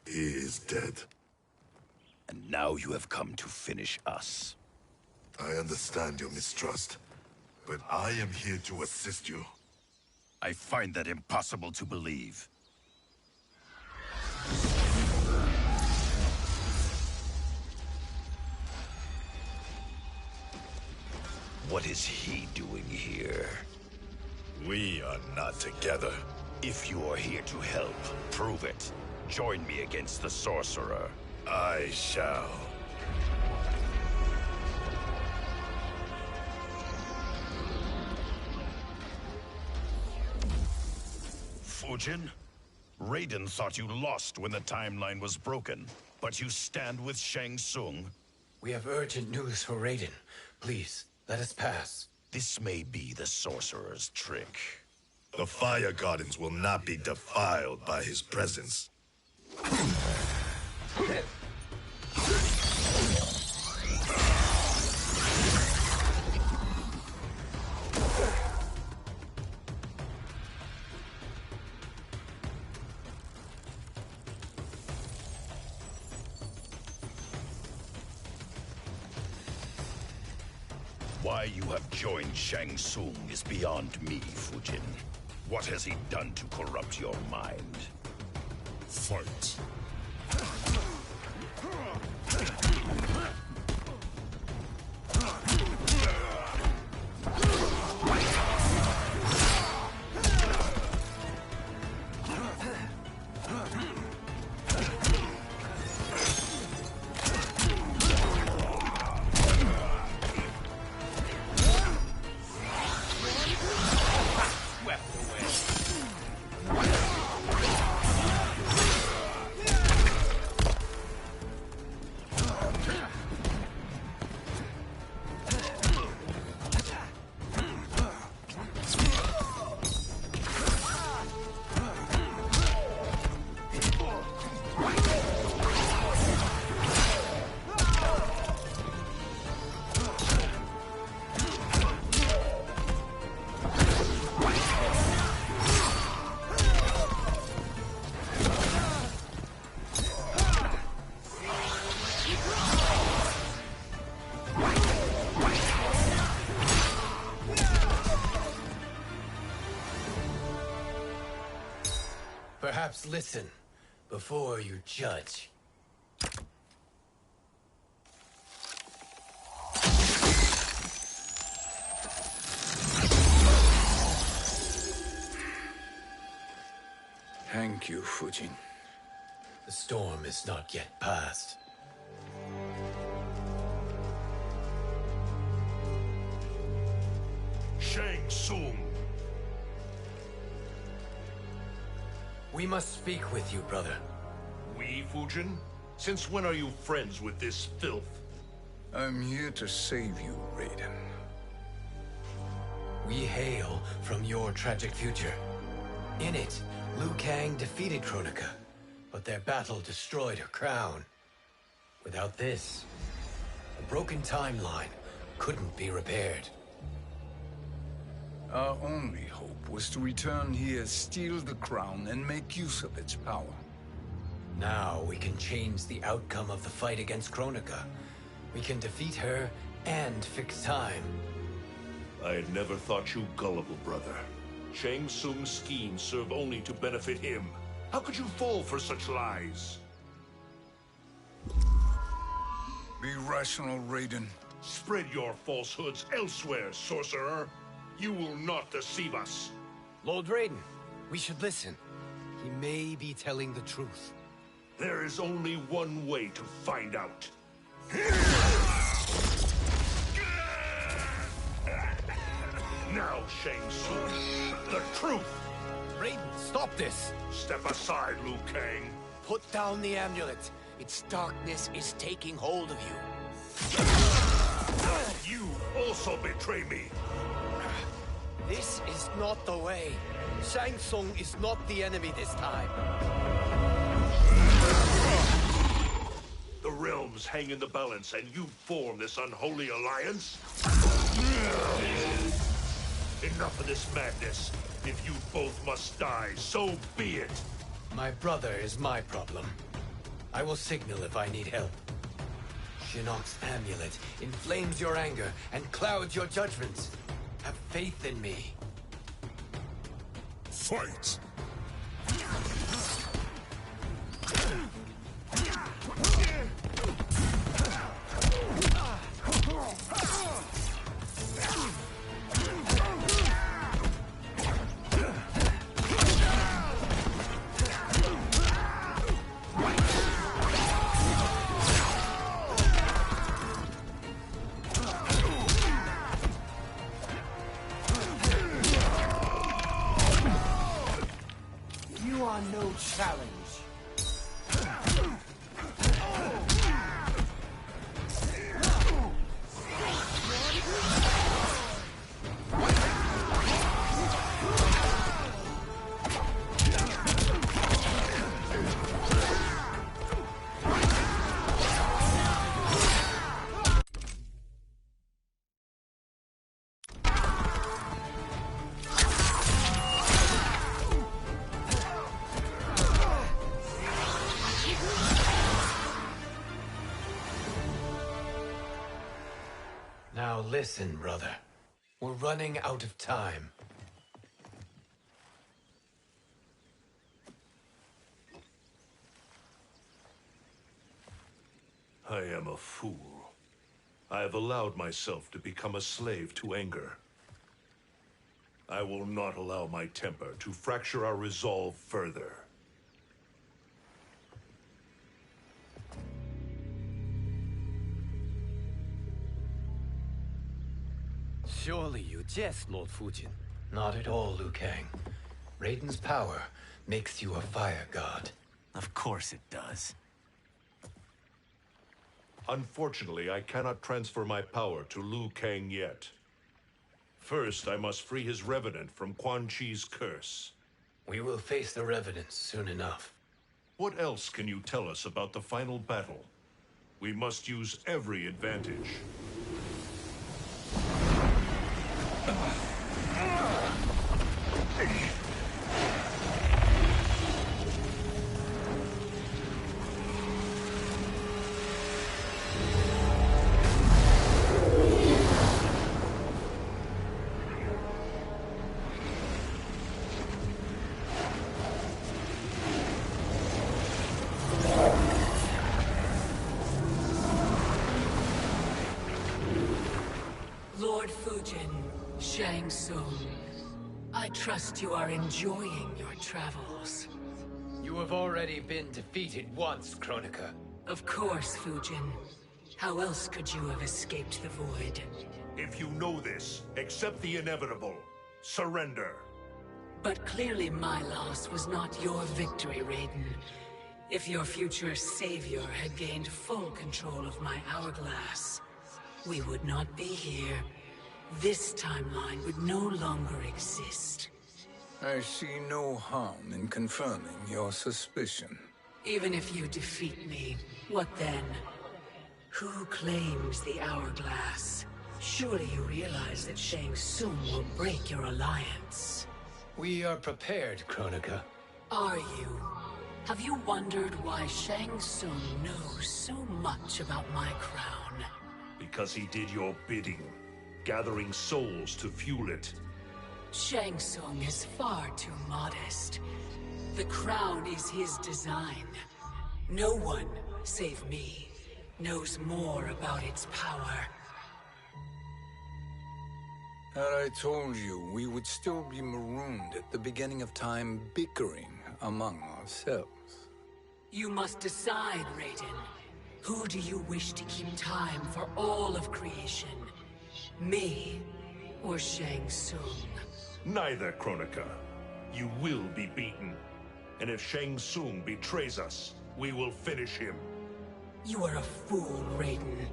He is dead. And now you have come to finish us. I understand your mistrust, but I am here to assist you. I find that impossible to believe. What is he doing here? We are not together. If you are here to help, prove it. Join me against the sorcerer. I shall. Fujin? Raiden thought you lost when the timeline was broken, but you stand with Shang Tsung? We have urgent news for Raiden. Please, let us pass. This may be the sorcerer's trick. The Fire Gardens will not be defiled by his presence. Why you have joined Shang Tsung is beyond me, Fujin. What has he done to corrupt your mind? Fight. Perhaps listen before you judge. Thank you, Fujin. The storm is not yet past. Shang Tsung! We must speak with you, brother. We, Fujin? Since when are you friends with this filth? I'm here to save you, Raiden. We hail from your tragic future. In it, Liu Kang defeated Kronika, but their battle destroyed her crown. Without this, a broken timeline couldn't be repaired. Our only hope was to return here, steal the crown, and make use of its power. Now we can change the outcome of the fight against Kronika. We can defeat her and fix time. I had never thought you gullible, brother. Shang Tsung's schemes serve only to benefit him. How could you fall for such lies? Be rational, Raiden. Spread your falsehoods elsewhere, sorcerer. You will not deceive us. Lord Raiden, we should listen. He may be telling the truth. There is only one way to find out. Now, Shang Tsung, the truth! Raiden, stop this! Step aside, Liu Kang. Put down the amulet. Its darkness is taking hold of you. You also betray me. This is not the way. Shang Tsung is not the enemy this time. The realms hang in the balance, and you form this unholy alliance? Enough of this madness. If you both must die, so be it. My brother is my problem. I will signal if I need help. Shinnok's amulet inflames your anger and clouds your judgments. Have faith in me. Fight! Now listen, brother. We're running out of time. I am a fool. I have allowed myself to become a slave to anger. I will not allow my temper to fracture our resolve further. Surely you jest, Lord Fujin. Not at all, Liu Kang. Raiden's power makes you a fire god. Of course it does. Unfortunately, I cannot transfer my power to Liu Kang yet. First, I must free his Revenant from Quan Chi's curse. We will face the Revenants soon enough. What else can you tell us about the final battle? We must use every advantage. Lord Fujin, Shang Tsung, I trust you are enjoying your travels. You have already been defeated once, Kronika. Of course, Fujin. How else could you have escaped the void? If you know this, accept the inevitable. Surrender. But clearly my loss was not your victory, Raiden. If your future savior had gained full control of my hourglass, we would not be here. This timeline would no longer exist. I see no harm in confirming your suspicion. Even if you defeat me, what then? Who claims the hourglass? Surely you realize that Shang Tsung will break your alliance. We are prepared, Kronika. Are you? Have you wondered why Shang Tsung knows so much about my crown? Because he did your bidding, gathering souls to fuel it. Shang Tsung is far too modest. The crown is his design. No one, save me, knows more about its power. Had I told you, we would still be marooned at the beginning of time, bickering among ourselves. You must decide, Raiden. Who do you wish to keep time for all of creation? Me or Shang Tsung? Neither, Kronika. You will be beaten. And if Shang Tsung betrays us, we will finish him. You are a fool, Raiden.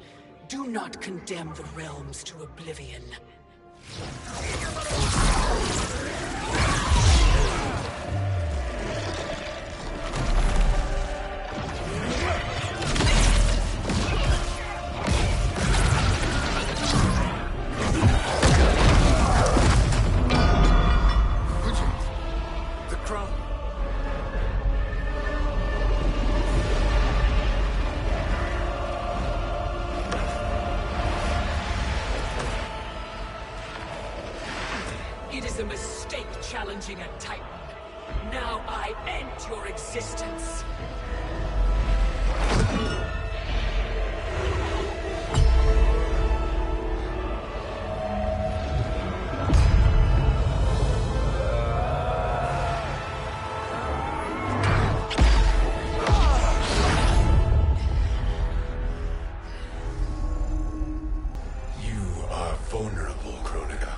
Do not condemn the realms to oblivion. It is a mistake challenging a Titan. Now I end your existence. You are vulnerable, Kronika.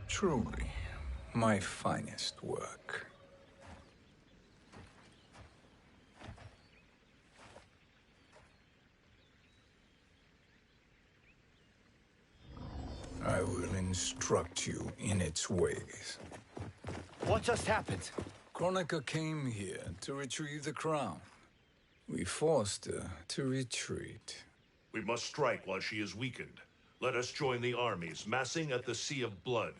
Truly, my finest work. I will instruct you in its ways. What just happened? Kronika came here to retrieve the crown. We forced her to retreat. We must strike while she is weakened. Let us join the armies, massing at the Sea of Blood.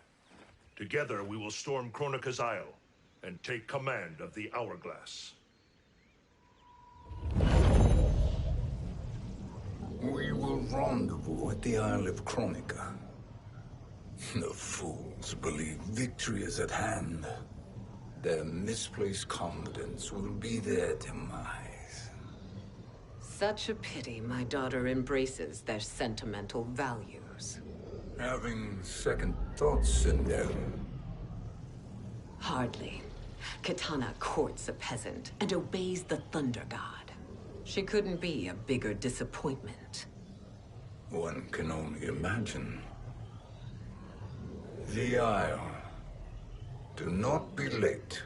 Together we will storm Kronika's Isle and take command of the Hourglass. We will rendezvous at the Isle of Kronika. The fools believe victory is at hand. Their misplaced confidence will be their demise. Such a pity my daughter embraces their sentimental values. Having second thoughts, Sindel? Hardly. Kitana courts a peasant and obeys the Thunder God. She couldn't be a bigger disappointment. One can only imagine. The Isle. Do not be late.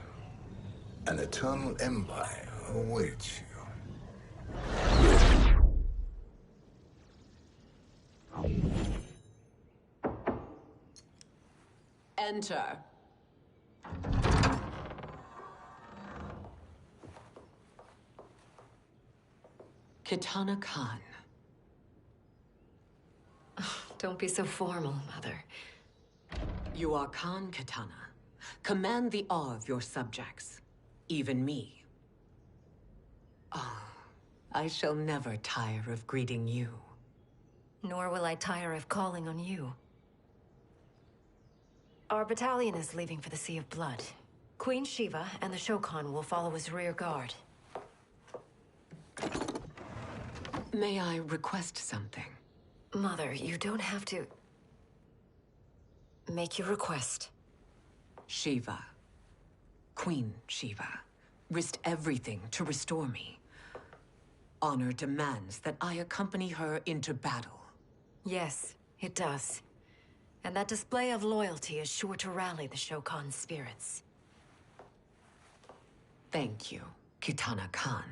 An eternal empire awaits you. Enter. Kitana Khan. Don't be so formal, Mother. You are Khan Kitana. Command the awe of your subjects. Even me. Oh, I shall never tire of greeting you. Nor will I tire of calling on you. Our battalion is leaving for the Sea of Blood. Queen Shiva and the Shokan will follow as rear guard. May I request something? Mother, you don't have to... make your request. Shiva. Queen Shiva. Risked everything to restore me. Honor demands that I accompany her into battle. Yes, it does. And that display of loyalty is sure to rally the Shokan's spirits. Thank you, Kitana Khan.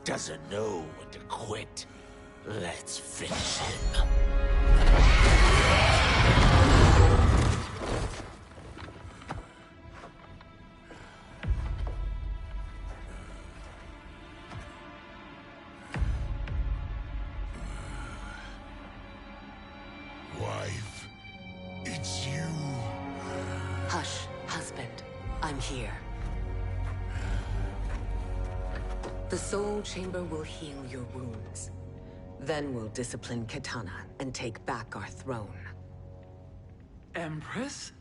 Doesn't know when to quit. Let's finish him. Wife, it's you. Hush, husband. I'm here. The Soul Chamber will heal your wounds. Then we'll discipline Kitana and take back our throne. Empress?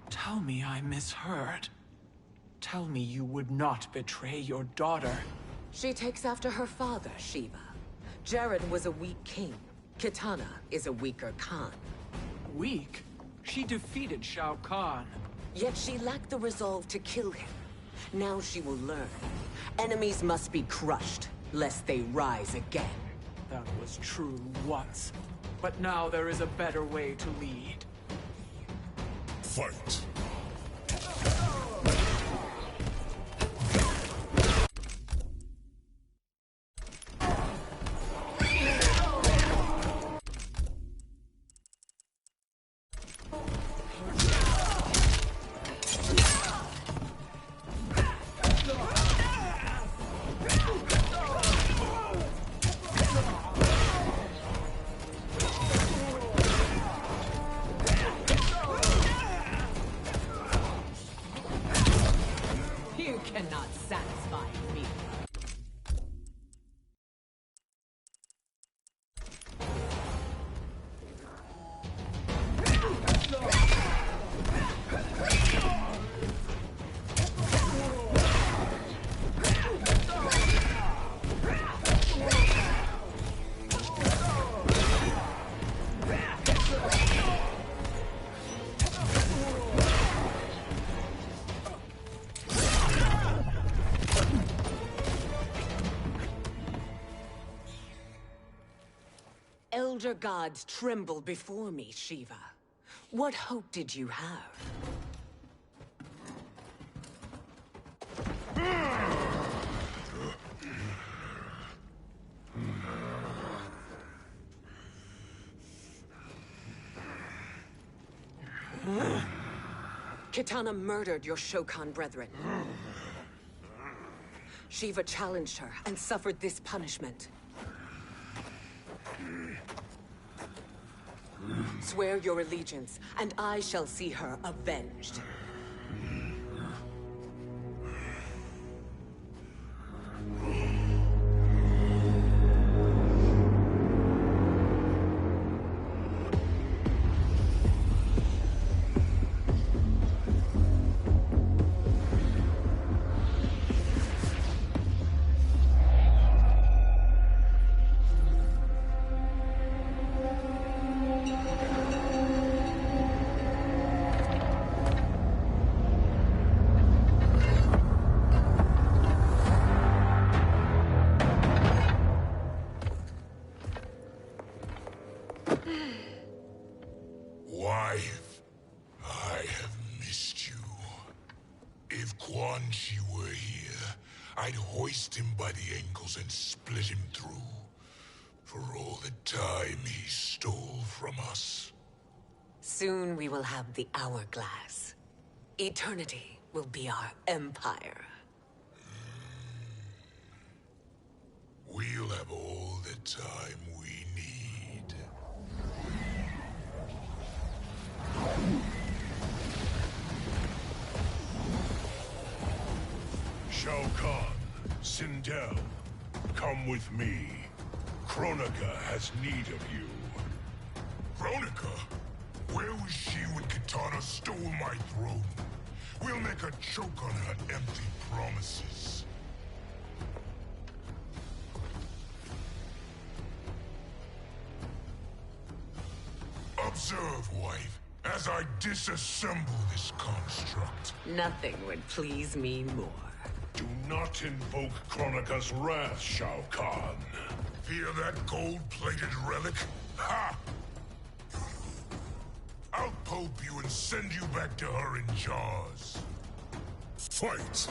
Tell me I misheard. Tell me you would not betray your daughter. She takes after her father, Shiva. Jared was a weak king. Kitana is a weaker Khan. Weak? She defeated Shao Kahn. Yet she lacked the resolve to kill him. Now she will learn. Enemies must be crushed, lest they rise again. That was true once. But now there is a better way to lead. Fight! elder gods tremble before me, Shiva. What hope did you have? Kitana murdered your Shokan brethren. Shiva challenged her and suffered this punishment. Swear your allegiance, and I shall see her avenged. Wife, I have missed you. If Quan Chi were here, I'd hoist him by the ankles and split him through. For all the time he stole from us. Soon we will have the hourglass. Eternity will be our empire. We'll have all the time we need. Shao Kahn, Sindel, come with me. Kronika has need of you. Kronika? Where was she when Kitana stole my throne? We'll make her choke on her empty promises. Observe, wife, as I disassemble this construct. Nothing would please me more. Do not invoke Kronika's wrath, Shao Kahn. Fear that gold-plated relic? Ha! I'll pulp you and send you back to her in jars. Fight!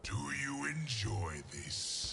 Do you enjoy this?